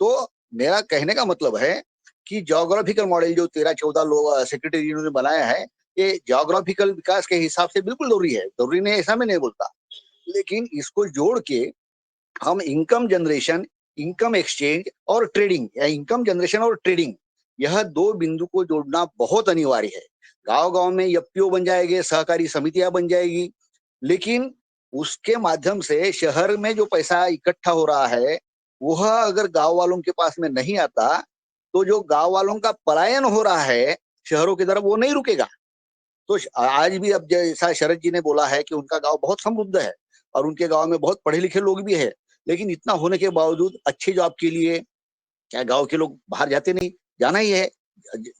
तो मेरा कहने का मतलब है कि जियोग्राफिकल मॉडल जो 13-14 लोग सेक्रेटरी ने बनाया है, ये जियोग्राफिकल विकास के हिसाब से बिल्कुल जरूरी है, जरूरी नहीं ऐसा मैं नहीं बोलता, लेकिन इसको जोड़ के हम इनकम जनरेशन, इनकम एक्सचेंज और ट्रेडिंग या इनकम जनरेशन और ट्रेडिंग यह दो बिंदु को जोड़ना बहुत अनिवार्य है। गांव गांव में एफपीओ बन जाएंगे, सहकारी समितियां बन जाएगी, लेकिन उसके माध्यम से शहर में जो पैसा इकट्ठा हो रहा है वह अगर गांव वालों के पास में नहीं आता तो जो गांव वालों का पलायन हो रहा है शहरों की तरफ वो नहीं रुकेगा। तो आज भी अब जैसा शरद जी ने बोला है कि उनका गांव बहुत समृद्ध है और उनके गांव में बहुत पढ़े लिखे लोग भी है, लेकिन इतना होने के बावजूद अच्छी जॉब के लिए क्या गांव के लोग बाहर जाते नहीं? जाना ही है,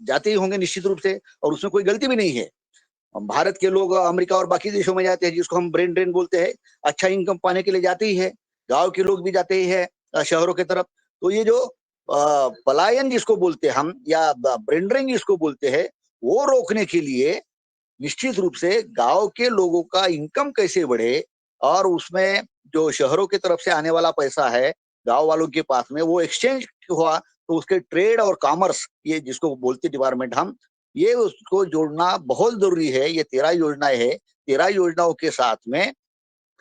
जाते ही होंगे निश्चित रूप से, और उसमें कोई गलती भी नहीं है। भारत के लोग अमेरिका और बाकी देशों में जाते हैं जिसको हम ब्रेन ड्रेन बोलते हैं, अच्छा इनकम पाने के लिए जाते ही है। गांव के लोग भी जाते ही है शहरों की तरफ। तो ये जो पलायन जिसको बोलते हैं हम या ब्रेन ड्रेन जिसको बोलते हैं, वो रोकने के लिए निश्चित रूप से गांव के लोगों का इनकम कैसे बढ़े और उसमें जो शहरों की तरफ से आने वाला पैसा है गांव वालों के पास में वो एक्सचेंज हुआ तो उसके ट्रेड और कॉमर्स ये जिसको बोलते डिपार्टमेंट हम ये उसको जोड़ना बहुत जरूरी है। ये 13 योजनाएं है। 13 योजनाओं के साथ में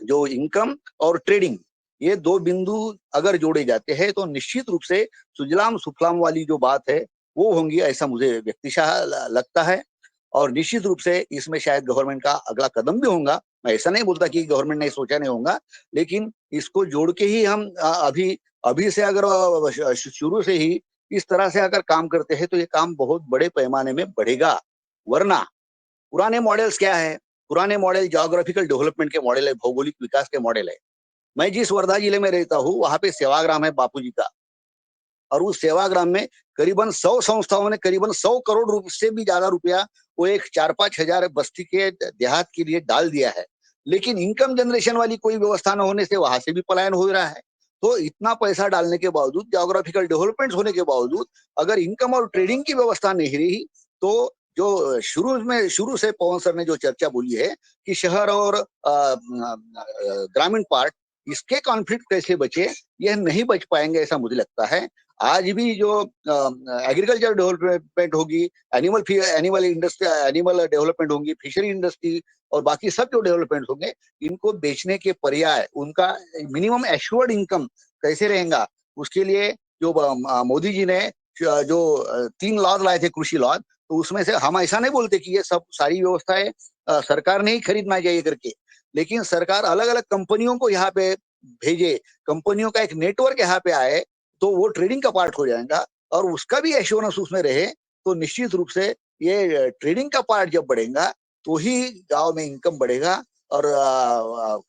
जो इनकम और ट्रेडिंग ये दो बिंदु अगर जोड़े जाते हैं तो निश्चित रूप से सुजलाम सुफलाम वाली जो बात है वो होंगी ऐसा मुझे व्यक्तिशः लगता है। और निश्चित रूप से इसमें शायद गवर्नमेंट का अगला कदम भी होगा। मैं ऐसा नहीं बोलता कि गवर्नमेंट ने सोचा नहीं होगा, लेकिन इसको जोड़ के ही हम अभी अभी से अगर शुरू से ही इस तरह से अगर काम करते हैं तो ये काम बहुत बड़े पैमाने में बढ़ेगा। वरना पुराने मॉडल्स क्या है? पुराने मॉडल ज्योग्राफिकल डेवलपमेंट के मॉडल है, भौगोलिक विकास के मॉडल है। मैं जिस वर्धा जिले में रहता हूँ वहां पे सेवाग्राम है बापूजी का, और उस सेवाग्राम में करीबन 100 संस्थाओं ने करीबन 100 करोड़ रुपए से भी ज्यादा रुपया वो एक 4-5 हजार बस्ती के देहात के लिए डाल दिया है। लेकिन इनकम जनरेशन वाली कोई व्यवस्था न होने से वहां से भी पलायन हो रहा है। तो इतना पैसा डालने के बावजूद, ज्योग्राफिकल डेवलपमेंट होने के बावजूद अगर इनकम और ट्रेडिंग की व्यवस्था नहीं रही तो जो शुरू से पवन सर ने जो चर्चा बोली है कि शहर और ग्रामीण पार्ट इसके कॉन्फ्लिक्ट कैसे बचे, यह नहीं बच पाएंगे ऐसा मुझे लगता है। आज भी जो एग्रीकल्चर डेवलपमेंट होगी, एनिमल इंडस्ट्री, एनिमल डेवलपमेंट होंगी, फिशरी इंडस्ट्री और बाकी सब जो डेवलपमेंट होंगे इनको बेचने के पर्याय उनका मिनिमम एश्योर्ड इनकम कैसे रहेगा, उसके लिए जो मोदी जी ने जो 3 लॉ लाए थे कृषि लॉ, तो उसमें से हम ऐसा नहीं बोलते कि ये सब सारी व्यवस्थाएं सरकार ने ही खरीदना चाहिए करके, लेकिन सरकार अलग अलग कंपनियों को यहाँ पे भेजे, कंपनियों का एक नेटवर्क यहाँ पे आए तो वो ट्रेडिंग का पार्ट हो जाएगा और उसका भी एश्योरेंस उसमें रहे तो निश्चित रूप से ये ट्रेडिंग का पार्ट जब बढ़ेगा तो ही गांव में इनकम बढ़ेगा और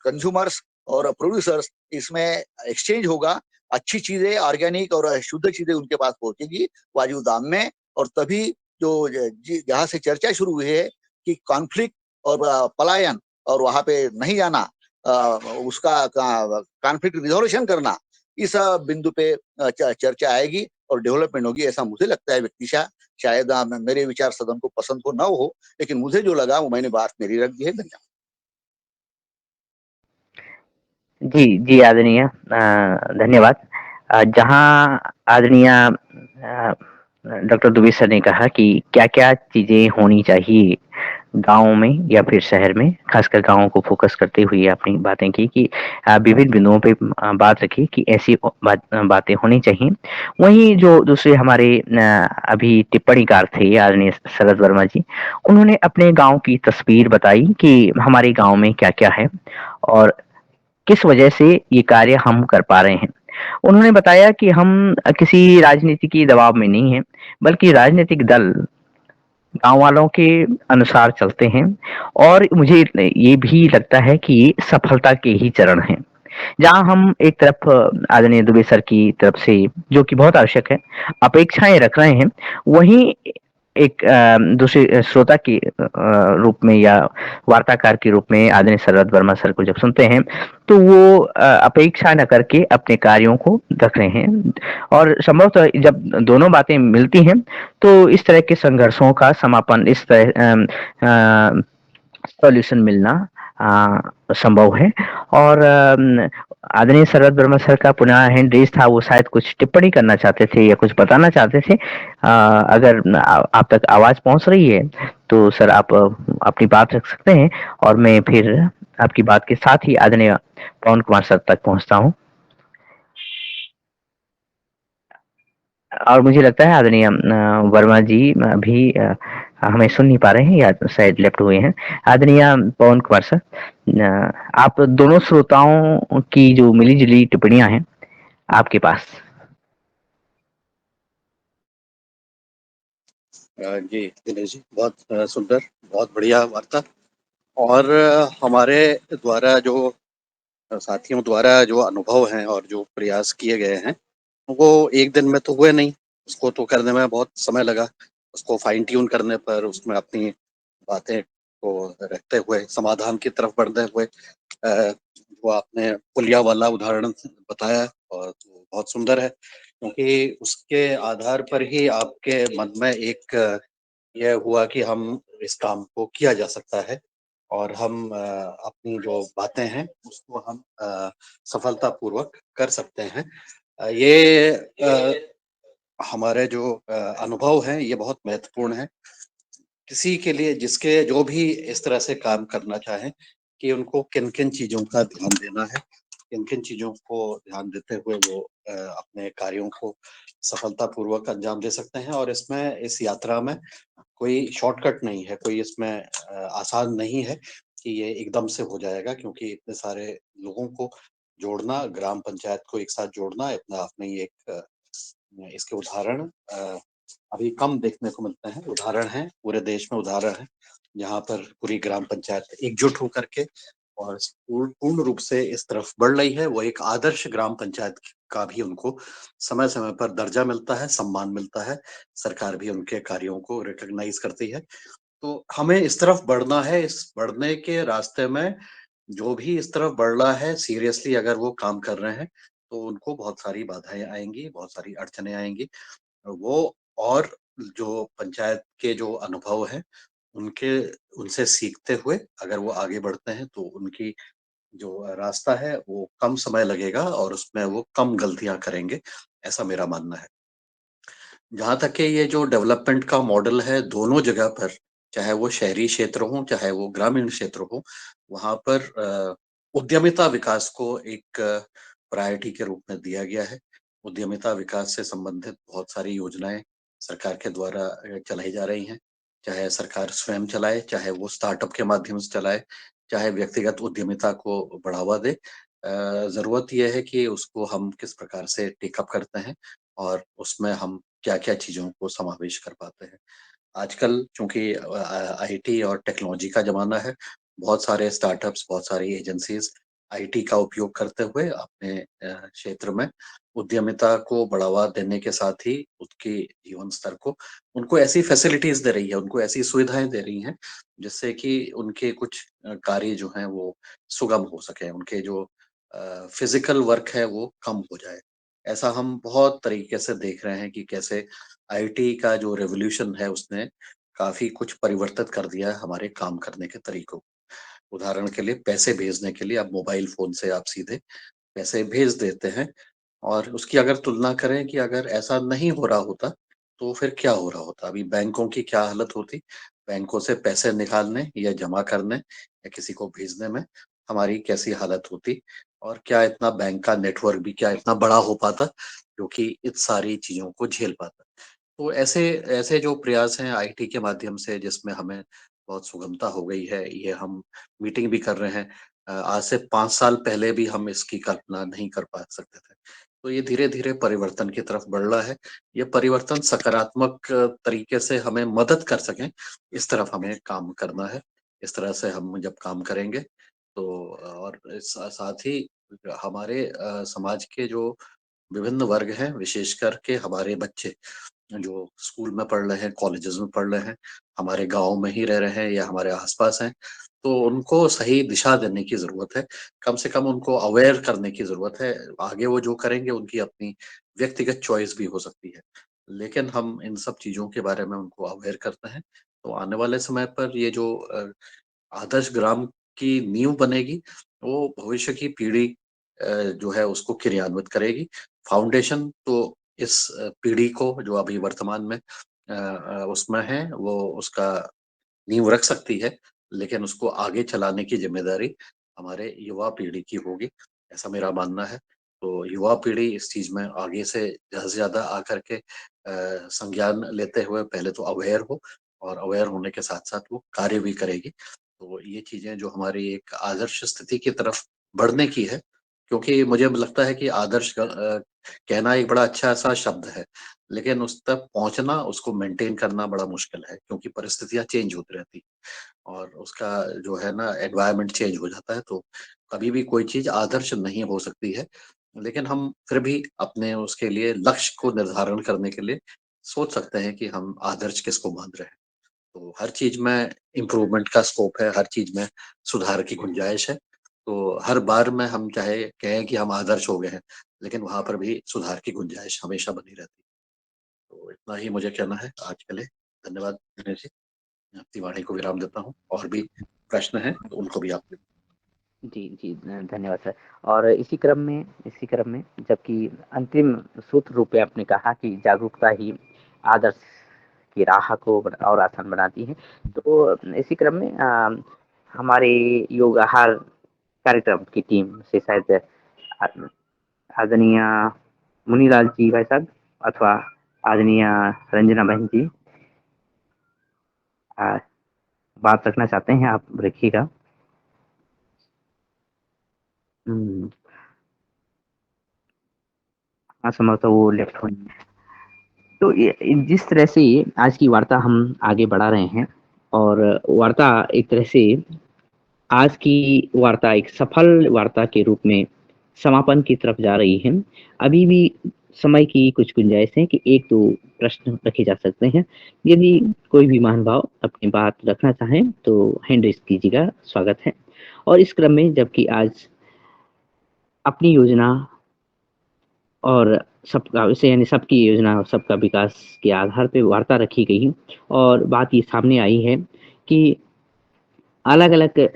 कंज्यूमर्स और प्रोड्यूसर्स इसमें एक्सचेंज होगा। अच्छी चीजें ऑर्गेनिक और शुद्ध चीजें उनके पास पहुंचेगी वाजिब दाम में। और तभी जो जहाँ से चर्चा शुरू हुई है कि कॉन्फ्लिक्ट और पलायन और वहां पे नहीं जाना, उसका कॉन्फ्लिक्ट रिजोल्यूशन करना, इस बिंदु पे चर्चा आएगी और डेवलपमेंट होगी ऐसा मुझे लगता है व्यक्तिशः। शायद मेरे विचार सदन को पसंद हो ना हो, लेकिन मुझे जो लगा वो मैंने बात मेरी रख दी है। धन्यवाद। जी, जी आदरणीय धन्यवाद। जहाँ आदरणीय डॉक्टर दुबे सर ने कहा कि क्या-क्या चीज़ें होनी चाहिए गाँव में या फिर शहर में, खासकर गाँव को फ़ोकस करते हुए आपने बातें की कि विभिन्न बिंदुओं पे बात रखी कि ऐसी बातें होनी चाहिए। वहीं जो दूसरे हमारे अभी टिप्पणीकार थे आदरणीय शरद वर्मा जी, उन्होंने अपने गाँव की तस्वीर बताई कि हमारे गाँव में क्या-क्या है और किस वजह से ये कार्य हम कर पा रहे हैं। उन्होंने बताया कि हम किसी राजनीति के दबाव में नहीं हैं, बल्कि राजनीतिक दल गाँव वालों के अनुसार चलते हैं और मुझे ये भी लगता है कि ये सफलता के ही चरण हैं। जहाँ हम एक तरफ आदरणीय दुबे सर की तरफ से जो कि बहुत आवश्यक है, अपेक्षाएँ रख रहे हैं, वहीं एक दूसरे श्रोता के रूप में या वार्ताकार के रूप में आदरणीय शरद वर्मा सर को जब सुनते हैं, तो वो अपेक्षा न करके अपने कार्यों को रख रहे हैं और संभवतः जब दोनों बातें मिलती हैं, तो इस तरह के संघर्षों का समापन इस तरह सॉल्यूशन मिलना संभव है। और आदरणीय शरद वर्मा सर का पुनः हैंड रेज़ था, वो शायद कुछ टिप्पणी करना चाहते थे या कुछ बताना चाहते थे। अगर आप तक आवाज़ पहुँच रही है, तो सर आप अपनी बात रख सकते हैं और मैं फिर आपकी बात के साथ ही आदरणीय पवन कुमार सर तक पहुँचता हूँ। और मुझे लगता है आदरणीय वर्मा जी भी हमें सुन नहीं पा रहे हैं या शायद लेफ्ट हुए हैं। आदरणीय पवन कुमार सर, आप दोनों श्रोताओं की जो मिली-जुली टिप्पणियाँ हैं, आपके पास। जी दिनेश जी, बहुत सुंदर, बहुत बढ़िया वार्ता। और हमारे द्वारा जो साथियों द्वारा जो अनुभव हैं और जो प्रयास किए गए हैं, वो एक दिन में तो हुए नहीं। उसको तो करने में बहुत समय लगा। उसको फाइन ट्यून करने पर, उसमें अपनी बातें को रखते हुए, समाधान की तरफ बढ़ते हुए वो आपने पुलिया वाला उदाहरण बताया और वो बहुत सुंदर है, क्योंकि उसके आधार पर ही आपके मन में एक यह हुआ कि हम इस काम को किया जा सकता है और हम अपनी जो बातें हैं उसको हम सफलतापूर्वक कर सकते हैं। ये हमारे जो अनुभव हैं ये बहुत महत्वपूर्ण हैं। किसी के लिए जिसके जो भी इस तरह से काम करना चाहें कि उनको किन-किन चीज़ों का ध्यान देना है, किन-किन चीज़ों को ध्यान देते हुए वो अपने कार्यों को सफलतापूर्वक अंजाम दे सकते हैं और इसमें इस यात्रा में कोई शॉर्टकट नहीं है, कोई इसमें आसान नहीं है कि ये एकदम से हो जाएगा क्योंकि इतने सारे लोगों को जोड़ना, ग्राम पंचायत को एक साथ जोड़ना इतना अपने ही एक इसके उदाहरण अभी कम देखने को मिलते हैं। उदाहरण हैं, पूरे देश में उदाहरण हैं, जहाँ पर पूरी ग्राम पंचायत एकजुट होकर के और पूर्ण रूप से इस तरफ बढ़ रही है। वो एक आदर्श ग्राम पंचायत का भी उनको समय-समय पर दर्जा मिलता है, सम्मान मिलता है। सरकार भी उनके कार्यों को रिकॉग्नाइज़ करती है। तो हमें इस तरफ बढ़ना है, इस बढ़ने के रास्ते में जो भी इस तरफ बढ़ रहा है सीरियसली अगर वो काम कर रहे हैं, तो उनको बहुत सारी बाधाएँ आएँगी, बहुत सारी अड़चनें आएँगी। वो और जो पंचायत के जो अनुभव हैं, उनके उनसे सीखते हुए अगर वो आगे बढ़ते हैं, तो उनकी जो रास्ता है, वो कम समय लगेगा और उसमें वो कम गलतियाँ करेंगे, ऐसा मेरा मानना है। जहाँ तक कि ये जो डेवलपमेंट का मॉडल है दोनों जगह पर, चाहे वो शहरी क्षेत्र हो, चाहे वो ग्रामीण क्षेत्र हो, वहाँ पर उद्यमिता विकास को एक प्रायोरिटी के रूप में दिया गया है। उद्यमिता विकास से संबंधित बहुत सारी योजनाएँ सरकार के द्वारा चलाई जा रही हैं। चाहे सरकार स्वयं चलाए, चाहे वो स्टार्टअप के माध्यम से चलाए, चाहे व्यक्तिगत उद्यमिता को बढ़ावा दे। ज़रूरत ये है कि उसको हम किस प्रकार से टेक अप करते हैं और उसमें हम क्या-क्या चीज़ों को समावेश कर पाते हैं। आजकल चूँकि आईटी और टेक्नोलॉजी का ज़माना है, बहुत सारे स्टार्टअप्स, बहुत सारी एजेंसीज़ आईटी का उपयोग करते हुए अपने क्षेत्र में उद्यमिता को बढ़ावा देने के साथ ही उसके जीवन स्तर को उनको ऐसी फैसिलिटीज़ दे रही है, उनको ऐसी सुविधाएँ दे रही हैं, जिससे कि उनके कुछ कार्य जो हैं वो सुगम हो सकें, उनके जो फ़िज़िकल वर्क है वो कम हो जाए। ऐसा हम बहुत तरीके से देख रहे हैं कि कैसे आईटी का जो रिवॉल्यूशन है उसने काफ़ी कुछ परिवर्तित कर दिया है हमारे काम करने के तरीकों को। उदाहरण के लिए पैसे भेजने के लिए अब मोबाइल फ़ोन से आप सीधे पैसे भेज देते हैं और उसकी अगर तुलना करें कि अगर ऐसा नहीं हो रहा होता, तो फिर क्या हो रहा होता? अभी बैंकों की क्या हालत होती? बैंकों से पैसे निकालने या जमा करने या किसी को भेजने में हमारी कैसी हालत होती? और क्या इतना बैंक का नेटवर्क भी क्या इतना बड़ा हो पाता, जो कि इन सारी चीज़ों को झेल पाता? तो ऐसे ऐसे जो प्रयास हैं आईटी के माध्यम से जिसमें हमें बहुत सुगमता हो गई है, ये हम मीटिंग भी कर रहे हैं। आज से 5 साल पहले भी हम इसकी कल्पना नहीं कर पा सकते थे। तो ये धीरे-धीरे परिवर्तन की तरफ बढ़ रहा है। ये परिवर्तन सकारात्मक तरीके से हमें मदद कर सकें, इस तरफ हमें काम करना है। इस तरह से हम जब काम करेंगे तो और साथ ही हमारे समाज के जो विभिन्न वर्ग हैं, विशेष करके हमारे बच्चे जो स्कूल में पढ़ रहे हैं, कॉलेजेस में पढ़ रहे हैं, हमारे गाँव में ही रह रहे हैं या हमारे आस-पास हैं, तो उनको सही दिशा देने की ज़रूरत है। कम से कम उनको अवेयर करने की ज़रूरत है। आगे वो जो करेंगे उनकी अपनी व्यक्तिगत चॉइस भी हो सकती है। लेकिन हम इन सब चीज़ों के बारे में उनको अवेयर करते हैं, तो आने वाले समय पर ये जो आदर्श ग्राम की नींव बनेगी, वो भविष्य की पीढ़ी जो है उसको क्रियान्वित करेगी। फाउंडेशन तो इस पीढ़ी को जो अभी वर्तमान में उसमें है, वो उसका नींव रख सकती है, लेकिन उसको आगे चलाने की ज़िम्मेदारी हमारे युवा पीढ़ी की होगी, ऐसा मेरा मानना है। तो युवा पीढ़ी इस चीज़ में आगे से ज़्यादा आकर के संज्ञान लेते हुए पहले तो अवेयर हो और अवेयर होने के साथ-साथ वो कार्य भी करेगी। तो ये चीज़ें जो हमारी एक आदर्श स्थिति की तरफ बढ़ने की है, क्योंकि मुझे लगता है कि आदर्श कहना एक बड़ा अच्छा-सा शब्द है, लेकिन उस तक पहुँचना, उसको मेंटेन करना बड़ा मुश्किल है, क्योंकि परिस्थितियाँ चेंज होती रहती हैं और उसका जो है ना एनवायरनमेंट चेंज हो जाता है, तो कभी भी कोई चीज़ आदर्श नहीं हो सकती है। लेकिन हम फिर भी अपने उसके लिए लक्ष्य को निर्धारण करने के लिए सोच सकते हैं कि हम आदर्श किसको मान रहे हैं। तो हर चीज़ में इम्प्रूवमेंट का स्कोप है, हर चीज़ में सुधार की गुंजाइश है। तो हर बार में हम चाहे कहें कि हम आदर्श हो गए हैं, लेकिन वहाँ पर भी सुधार की गुंजाइश हमेशा बनी रहती है। तो इतना ही मुझे कहना है आज के लिए। धन्यवाद दिनेश जी। मैं अपनी वाणी को विराम देता हूँ। और भी प्रश्न हैं तो उनको भी आप जी, जी, धन्यवाद सर। और इसी क्रम में जबकि अंतिम सूत्र रूप में आपने कहा कि जागरूकता ही आदर्श की राह को और आसान बनाती है। तो इसी क्रम में हमारे योग आहार कार्यक्रम की टीम से शायद आदरणीय मुनीलाल जी भाई साहब अथवा आदरणीय रंजना बहन जी बात रखना चाहते हैं, आप रखिएगा। हाँ, संभवतः वो लेफ्ट हुई। तो जिस तरह से आज की वार्ता हम आगे बढ़ा रहे हैं और वार्ता एक तरह से आज की वार्ता एक सफल वार्ता के रूप में समापन की तरफ जा रही है। अभी भी समय की कुछ गुंजाइश है कि 1-2 प्रश्न रखे जा सकते हैं। यदि कोई भी महानुभाव अपनी बात रखना चाहें तो हैंड रेज़ कीजिएगा, स्वागत है। और इस क्रम में जबकि आज अपनी योजना और सबका वैसे यानी सबकी योजना और सबका विकास के आधार पे वार्ता रखी गई है और बात ये सामने आई है कि अलग-अलग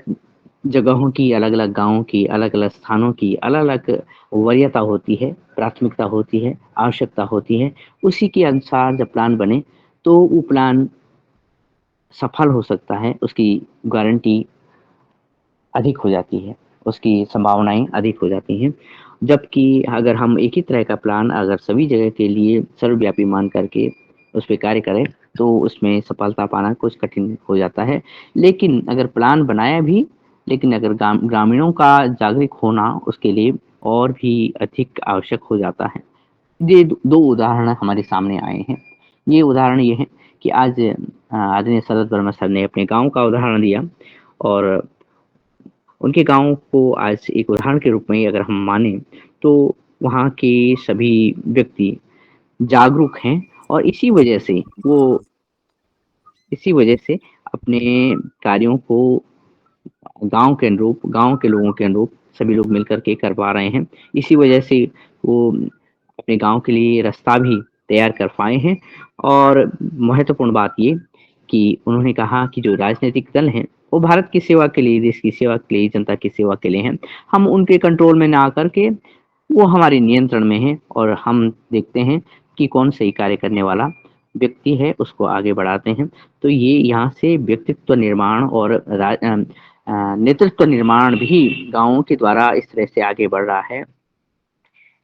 जगहों की, अलग-अलग गाँवों की, अलग-अलग स्थानों की अलग-अलग वरीयता होती है, प्राथमिकता होती है, आवश्यकता होती है। उसी के अनुसार जब प्लान बने, तो वो प्लान सफल हो सकता है, उसकी गारंटी अधिक हो जाती है, उसकी संभावनाएँ अधिक हो जाती हैं। जबकि अगर हम एक ही तरह का प्लान अगर सभी जगह के लिए सर्वव्यापी मान करके उस पे कार्य करें, तो उसमें सफलता पाना कुछ कठिन हो जाता है। लेकिन अगर प्लान बनाया भी, लेकिन अगर ग्रामीणों का जागरूक होना उसके लिए और भी अधिक आवश्यक हो जाता है। ये 2 उदाहरण हमारे सामने आए हैं। ये उदाहरण ये है कि आज आदरणीय शरद वर्मा सर ने अपने गाँव का उदाहरण दिया और उनके गाँव को आज एक उदाहरण के रूप में अगर हम माने, तो वहाँ के सभी व्यक्ति जागरूक हैं और इसी वजह से अपने कार्यों को गाँव के अनुरूप, गाँव के लोगों के अनुरूप सभी लोग मिलकर के कर पा रहे हैं। इसी वजह से वो अपने गाँव के लिए रास्ता भी तैयार कर पाए हैं और महत्वपूर्ण बात ये कि उन्होंने कहा कि जो राजनीतिक दल हैं, वो भारत की सेवा के लिए, देश की सेवा के लिए, जनता की सेवा के लिए हैं। हम उनके कंट्रोल में ना आकर के वो हमारे नियंत्रण में हैं और हम देखते हैं कि कौन सही कार्य करने वाला व्यक्ति है, उसको आगे बढ़ाते हैं। तो ये यहाँ से व्यक्तित्व निर्माण और नेतृत्व निर्माण भी गाँवों के द्वारा इस तरह से आगे बढ़ रहा है।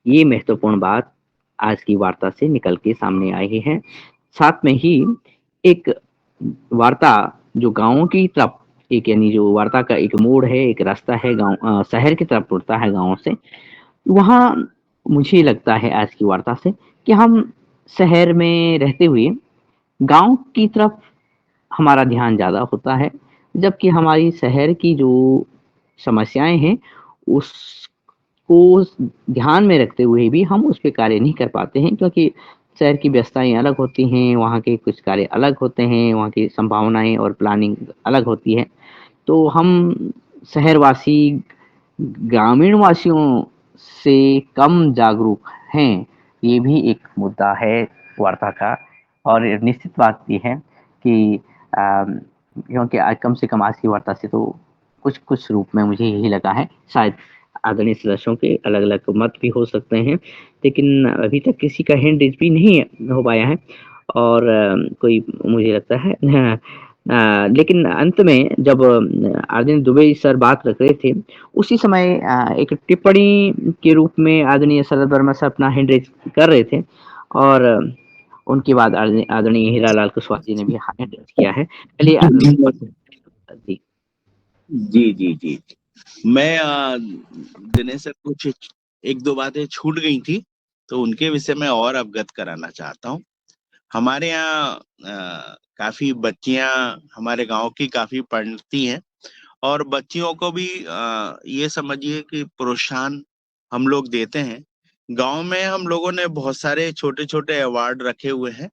ये महत्वपूर्ण बात आज की वार्ता से निकल के सामने आई है। साथ में ही एक वार्ता जो गाँवों की तरफ एक यानी जो वार्ता का एक मोड़ है, एक रास्ता है शहर की तरफ मुड़ता है गाँव से। वहाँ मुझे लगता है आज की वार्ता से कि हम शहर में रहते हुए गाँव की तरफ हमारा ध्यान ज़्यादा होता है, जबकि हमारी शहर की जो समस्याएँ हैं, उसको ध्यान में रखते हुए भी हम उस पे कार्य नहीं कर पाते हैं क्योंकि शहर की व्यस्तताएँ अलग होती हैं, वहाँ के कुछ कार्य अलग होते हैं, वहाँ की संभावनाएँ और प्लानिंग अलग होती है। तो हम शहरवासी ग्रामीण वासियों से कम जागरूक हैं, ये भी एक मुद्दा है वार्ता का और निश्चित बात ये है कि क्योंकि आज कम से कम आज की वार्ता से तो कुछ रूप में मुझे यही लगा है, शायद आदरणीय सदस्यों के अलग-अलग मत भी हो सकते हैं, लेकिन अभी तक किसी का हैंड रेज़ भी नहीं हो पाया है और कोई मुझे लगता है लेकिन अंत में जब आदरणीय दुबे सर बात रख रहे थे, उसी समय एक टिप्पणी के रूप में आदरणीय शरद वर्मा सर अपना हैंड रेज़ कर रहे थे और उनके बाद आदरणीय हीरालाल कुशवाहा जी ने भी हैंड रेज़ किया है। चलिए जी। जी, जी, जी। मैं दिनेश सर कुछ 1-2 बातें छूट गई थी, तो उनके विषय में और अवगत कराना चाहता हूँ। हमारे यहाँ काफ़ी बच्चियाँ हमारे गाँव की काफ़ी पढ़ती हैं और बच्चियों को भी ये समझिए कि प्रोत्साहन हम लोग देते हैं। गाँव में हम लोगों ने बहुत सारे छोटे-छोटे अवार्ड रखे हुए हैं,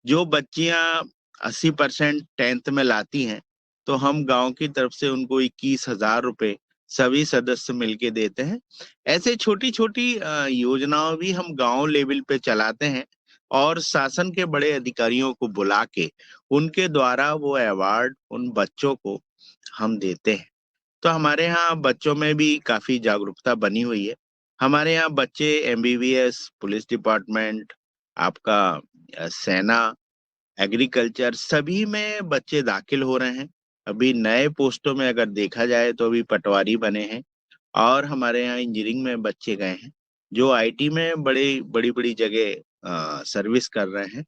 जो बच्चियाँ 80% 10th में लाती हैं, तो हम गाँव की तरफ से उनको 21,000 रुपए सभी सदस्य मिलके देते हैं। ऐसे छोटी-छोटी योजनाएँ भी हम गाँव लेवल पे चलाते हैं, और शासन के बड़े अधिकारियों को बुला के उनके द्वारा वो अवार्ड उन बच्चों को हम देते हैं। तो हमारे यहाँ बच्चों में भी काफी जागरूकता बनी हुई है। हमारे यहाँ बच्चे एमबीबीएस, पुलिस डिपार्टमेंट, आपका सेना, एग्रीकल्चर, सभी में बच्चे दाखिल हो रहे हैं। अभी नए पोस्टों में अगर देखा जाए तो अभी पटवारी बने हैं, और हमारे यहाँ इंजीनियरिंग में बच्चे गए हैं जो आईटी में बड़ी बड़ी जगह सर्विस कर रहे हैं।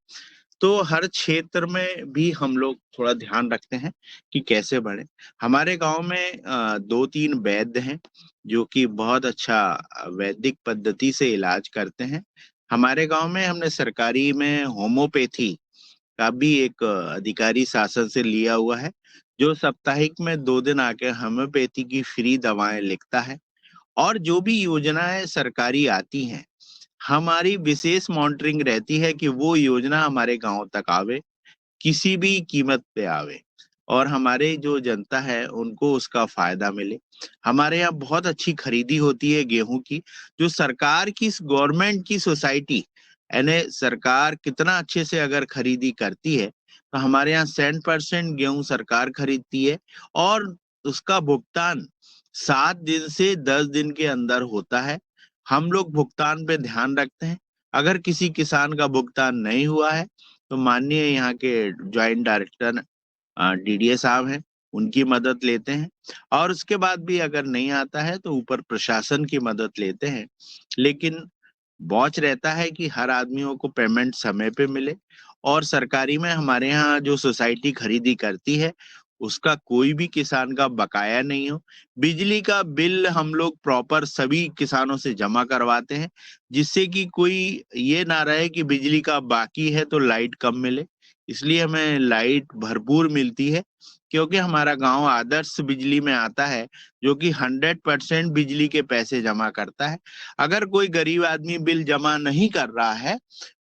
तो हर क्षेत्र में भी हम लोग थोड़ा ध्यान रखते हैं कि कैसे बढ़े। हमारे गांव में 2-3 वैद्य हैं जो कि बहुत अच्छा वैदिक पद्धति से इलाज करते हैं। हमारे गांव में हमने सरकारी में होम्योपैथी का भी एक अधिकारी शासन से लिया हुआ है, जो साप्ताहिक में 2 दिन आके होम्योपैथी की फ्री दवाएं लिखता है। और जो भी योजनाएं सरकारी आती हैं, हमारी विशेष मॉनिटरिंग रहती है कि वो योजना हमारे गांव तक आवे, किसी भी कीमत पे आवे, और हमारे जो जनता है उनको उसका फायदा मिले। हमारे यहाँ बहुत अच्छी खरीदी होती है गेहूं की, जो सरकार की, गवर्नमेंट की सोसाइटी, यानी सरकार कितना अच्छे से अगर खरीदी करती है तो हमारे यहाँ 100% गेहूं सरकार खरीदती है, और उसका भुगतान 7 दिन से 10 दिन के अंदर होता है। हम लोग भुगतान पे ध्यान रखते हैं। अगर किसी किसान का भुगतान नहीं हुआ है तो माननीय यहाँ के ज्वाइंट डायरेक्टर डीडीए साहब हैं, उनकी मदद लेते हैं, और उसके बाद भी अगर नहीं आता है तो ऊपर प्रशासन की मदद लेते हैं। लेकिन वॉच रहता है कि हर आदमियों को पेमेंट समय पे मिले, और सरकारी में हमारे यहाँ जो सोसाइटी खरीदी करती है उसका कोई भी किसान का बकाया नहीं हो। बिजली का बिल हम लोग प्रॉपर सभी किसानों से जमा करवाते हैं, जिससे कि कोई ये ना रहे कि बिजली का बाकी है तो लाइट कम मिले। इसलिए हमें लाइट भरपूर मिलती है, क्योंकि हमारा गांव आदर्श बिजली में आता है, जो कि 100% बिजली के पैसे जमा करता है। अगर कोई गरीब आदमी बिल जमा नहीं कर रहा है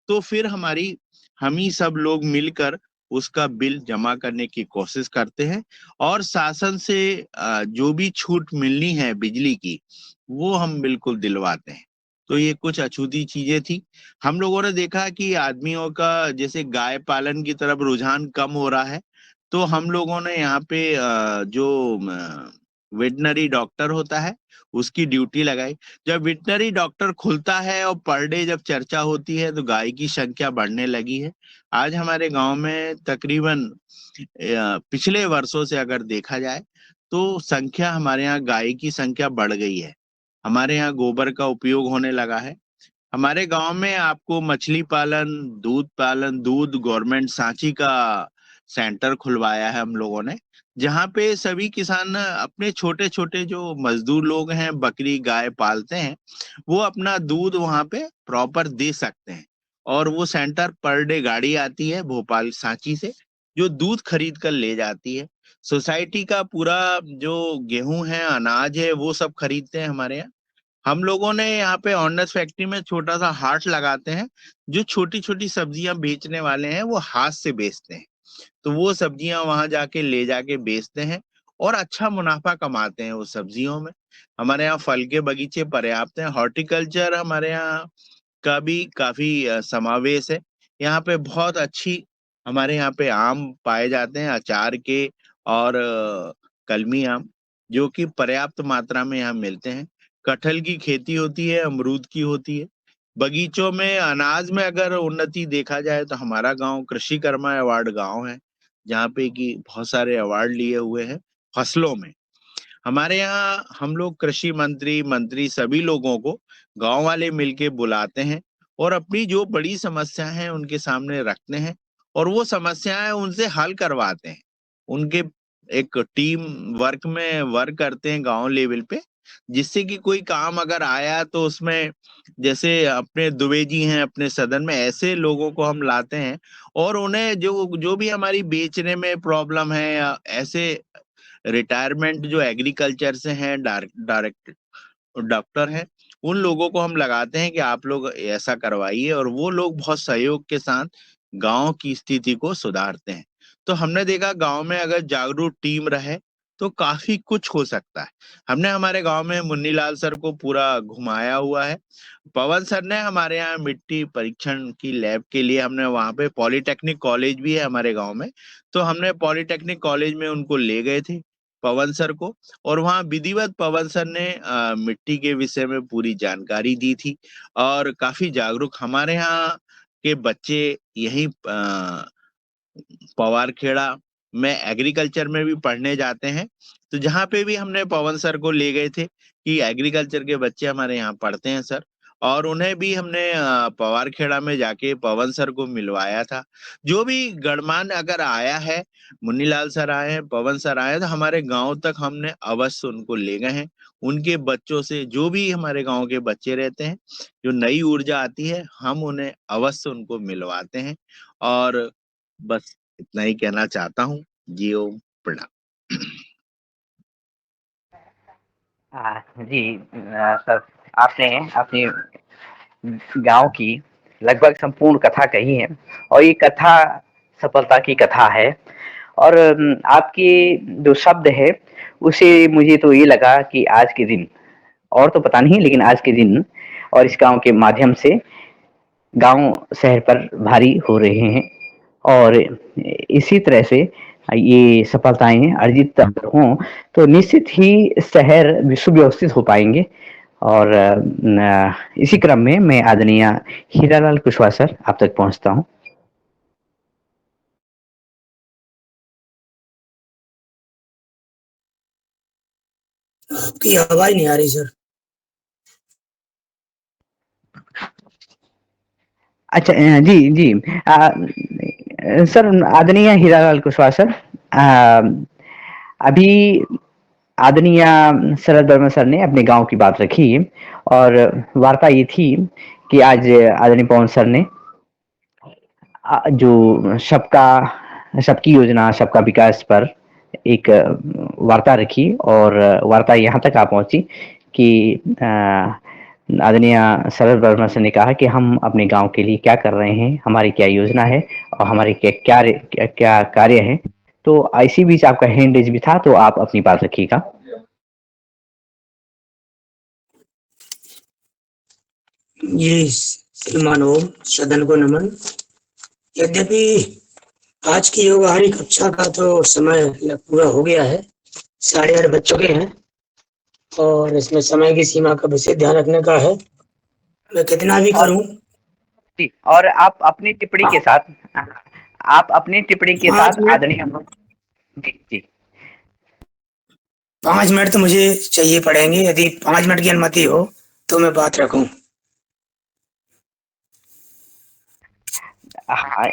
तो फिर हम ही सब लोग मिलकर उसका बिल जमा करने की कोशिश करते हैं, और शासन से जो भी छूट मिलनी है बिजली की वो हम बिल्कुल दिलवाते हैं। तो ये कुछ अछूती चीजें थी। हम लोगों ने देखा कि आदमियों का जैसे गाय पालन की तरफ रुझान कम हो रहा है, तो हम लोगों ने यहाँ पे जो वेटनरी डॉक्टर होता है उसकी ड्यूटी लगाई। जब वेटनरी डॉक्टर खुलता है और पर डे जब चर्चा होती है तो गाय की संख्या बढ़ने लगी है। आज हमारे गांव में तकरीबन पिछले वर्षों से अगर देखा जाए तो संख्या, हमारे यहाँ गाय की संख्या बढ़ गई है। हमारे यहाँ गोबर का उपयोग होने लगा है। हमारे गांव में आपको मछली पालन, दूध पालन, दूध गवर्नमेंट सांची का सेंटर खुलवाया है हम लोगों ने, जहाँ पे सभी किसान अपने छोटे छोटे जो मजदूर लोग हैं बकरी गाय पालते हैं, वो अपना दूध वहाँ पे प्रॉपर दे सकते हैं। और वो सेंटर पर डे गाड़ी आती है भोपाल सांची से, जो दूध खरीद कर ले जाती है। सोसाइटी का पूरा जो गेहूं है, अनाज है, वो सब खरीदते हैं हमारे यहाँ। हम लोगों ने यहाँ पे ऑनर्स फैक्ट्री में छोटा सा हाट लगाते हैं, जो छोटी छोटी सब्जियां बेचने वाले हैं वो हाथ से बेचते हैं। तो वो सब्जियां वहां जाके ले जाके बेचते हैं और अच्छा मुनाफा कमाते हैं उस सब्जियों में। हमारे यहाँ फल के बगीचे पर्याप्त हैं। हॉर्टिकल्चर हमारे यहाँ का भी काफी समावेश है। यहाँ पे बहुत अच्छी, हमारे यहाँ पे आम पाए जाते हैं अचार के, और कलमी आम, जो कि पर्याप्त मात्रा में यहाँ मिलते हैं। कटहल की खेती होती है, अमरूद की होती है। बगीचों में अनाज में अगर उन्नति देखा जाए तो हमारा गांव कृषि कर्मा अवार्ड गांव है, जहाँ पे कि बहुत सारे अवार्ड लिए हुए हैं फसलों में। हमारे यहाँ हम लोग कृषि मंत्री सभी लोगों को गांव वाले मिलके बुलाते हैं और अपनी जो बड़ी समस्या है उनके सामने रखते हैं, और वो समस्याएं उनसे हल करवाते हैं। उनके एक टीम वर्क में वर्क करते हैं गांव लेवल पे, जिससे कि कोई काम अगर आया तो उसमें, जैसे अपने दुबे जी हैं अपने सदन में, ऐसे लोगों को हम लाते हैं और उन्हें जो भी हमारी बेचने में प्रॉब्लम है, या ऐसे रिटायरमेंट जो एग्रीकल्चर से हैं डायरेक्ट डॉक्टर हैं, उन लोगों को हम लगाते हैं कि आप लोग ऐसा करवाइए, और वो लोग बहुत सहयोग के साथ गांव की स्थिति को सुधारते हैं। तो हमने देखा गांव में अगर जागरूक टीम रहे तो काफी कुछ हो सकता है। हमने हमारे गांव में मुन्नीलाल सर को पूरा घुमाया हुआ है। पवन सर ने हमारे यहाँ मिट्टी परीक्षण की लैब के लिए, हमने वहां पे पॉलिटेक्निक कॉलेज भी है हमारे गांव में, तो हमने पॉलिटेक्निक कॉलेज में उनको ले गए थे पवन सर को, और वहाँ विधिवत पवन सर ने मिट्टी के विषय में पूरी जानकारी दी थी। और काफी जागरूक हमारे यहाँ के बच्चे यही पवारखेड़ा में एग्रीकल्चर में भी पढ़ने जाते हैं। तो जहाँ पे भी हमने पवन सर को ले गए थे कि एग्रीकल्चर के बच्चे हमारे यहाँ पढ़ते हैं सर, और उन्हें भी हमने पवारखेड़ा में जाके पवन सर को मिलवाया था। जो भी गणमान्य अगर आया है, मुन्नीलाल सर आए हैं, पवन सर आए हैं, तो हमारे गांव तक हमने अवश्य उनको ले गए हैं। उनके बच्चों से, जो भी हमारे गांव के बच्चे रहते हैं, जो नई ऊर्जा आती है, हम उन्हें अवश्य उनको मिलवाते हैं। और बस इतना ही कहना चाहता हूँ। जी ओम प्रणाम। जी सर, आपने अपनी गांव की लगभग संपूर्ण कथा कही है, और ये कथा सफलता की कथा है। और आपके जो शब्द है उसे मुझे तो ये लगा कि आज के दिन, और तो पता नहीं, लेकिन आज के दिन और इस गांव के माध्यम से गांव शहर पर भारी हो रहे हैं। और इसी तरह से ये सफलताएं अर्जित हों तो निश्चित ही शहर सुव्यवस्थित हो पाएंगे। और इसी क्रम में मैं आदरणीय हीरालाल कुशवाहा सर आप तक पहुंचता हूं। आपकी आवाज नहीं आ रही सर। अच्छा, जी जी सर, आदरणीय हीरालाल कुशवाहा सर, अभी आदरणीय शरद वर्मा सर ने अपने गांव की बात रखी, और वार्ता ये थी कि आज आदरणीय पवन सर ने जो सबकी योजना, सबका विकास पर एक वार्ता रखी, और वार्ता यहाँ तक आ पहुंची कि आदरणीय शरद वर्मा सर ने कहा कि हम अपने गांव के लिए क्या कर रहे हैं, हमारी क्या योजना है, और हमारे क्या कार्य है। तो इसी बीच आपका हैंड रेज भी था, तो आप अपनी बात रखिएगा। ये सलमान ओम, सदन को नमन। यद्यपि आज की योगाहारी कक्षा का तो समय पूरा हो गया है, 8:30 बज चुके हैं, और इसमें समय की सीमा का विशेष ध्यान रखने का है। मैं कितना भी करूं। जी, और आप अपनी टिप्पणी के साथ, आदरणीय जी जी 5 मिनट तो मुझे चाहिए पड़ेंगे। यदि 5 मिनट की अनुमति हो तो मैं बात रखूं। हाँ,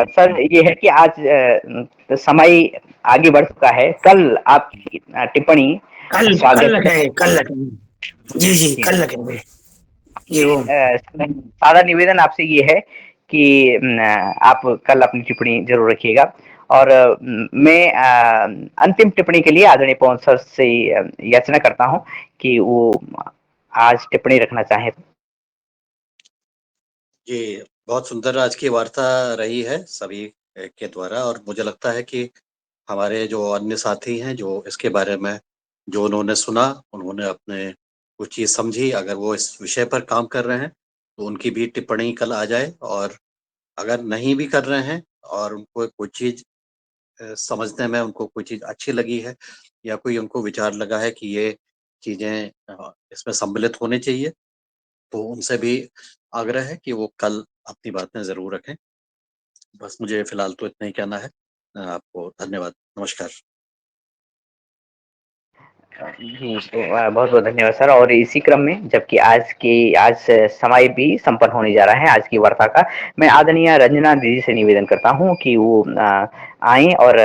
सर, ये है कि आज समय आगे बढ़ चुका है। कल आपकी टिप्पणी कल स्वागत रखेंगे। जी कल रखेंगे। जी वो सादा निवेदन आपसे ये है कि आप कल अपनी टिप्पणी जरूर रखिएगा। और मैं अंतिम टिप्पणी के लिए आदरणीय पवन सर से याचना करता हूं कि वो आज टिप्पणी रखना चाहें। ये बहुत सुंदर आज की वार्ता रही है सभी के द्वारा, और मुझे लगता है कि हमारे जो अन्य साथी हैं जो इसके बारे में जो उन्होंने सुना, उन्होंने अपने कुछ चीज समझी। अगर वो इस विषय पर काम कर रहे हैं तो उनकी भी टिप्पणी कल आ जाए, और अगर नहीं भी कर रहे हैं और उनको कोई चीज समझने में उनको कोई चीज अच्छी लगी है, या कोई उनको विचार लगा है कि ये चीजें इसमें सम्मिलित होने चाहिए, तो उनसे भी आग्रह है कि वो कल अपनी बातें जरूर रखें। बस मुझे फिलहाल तो इतना ही कहना है। आपको धन्यवाद, नमस्कार। जी, बहुत बहुत धन्यवाद सर। और इसी क्रम में, जबकि आज समय भी संपन्न होने जा रहा है आज की वार्ता का, मैं आदरणीय रंजना दीदी से निवेदन करता हूं कि वो आए और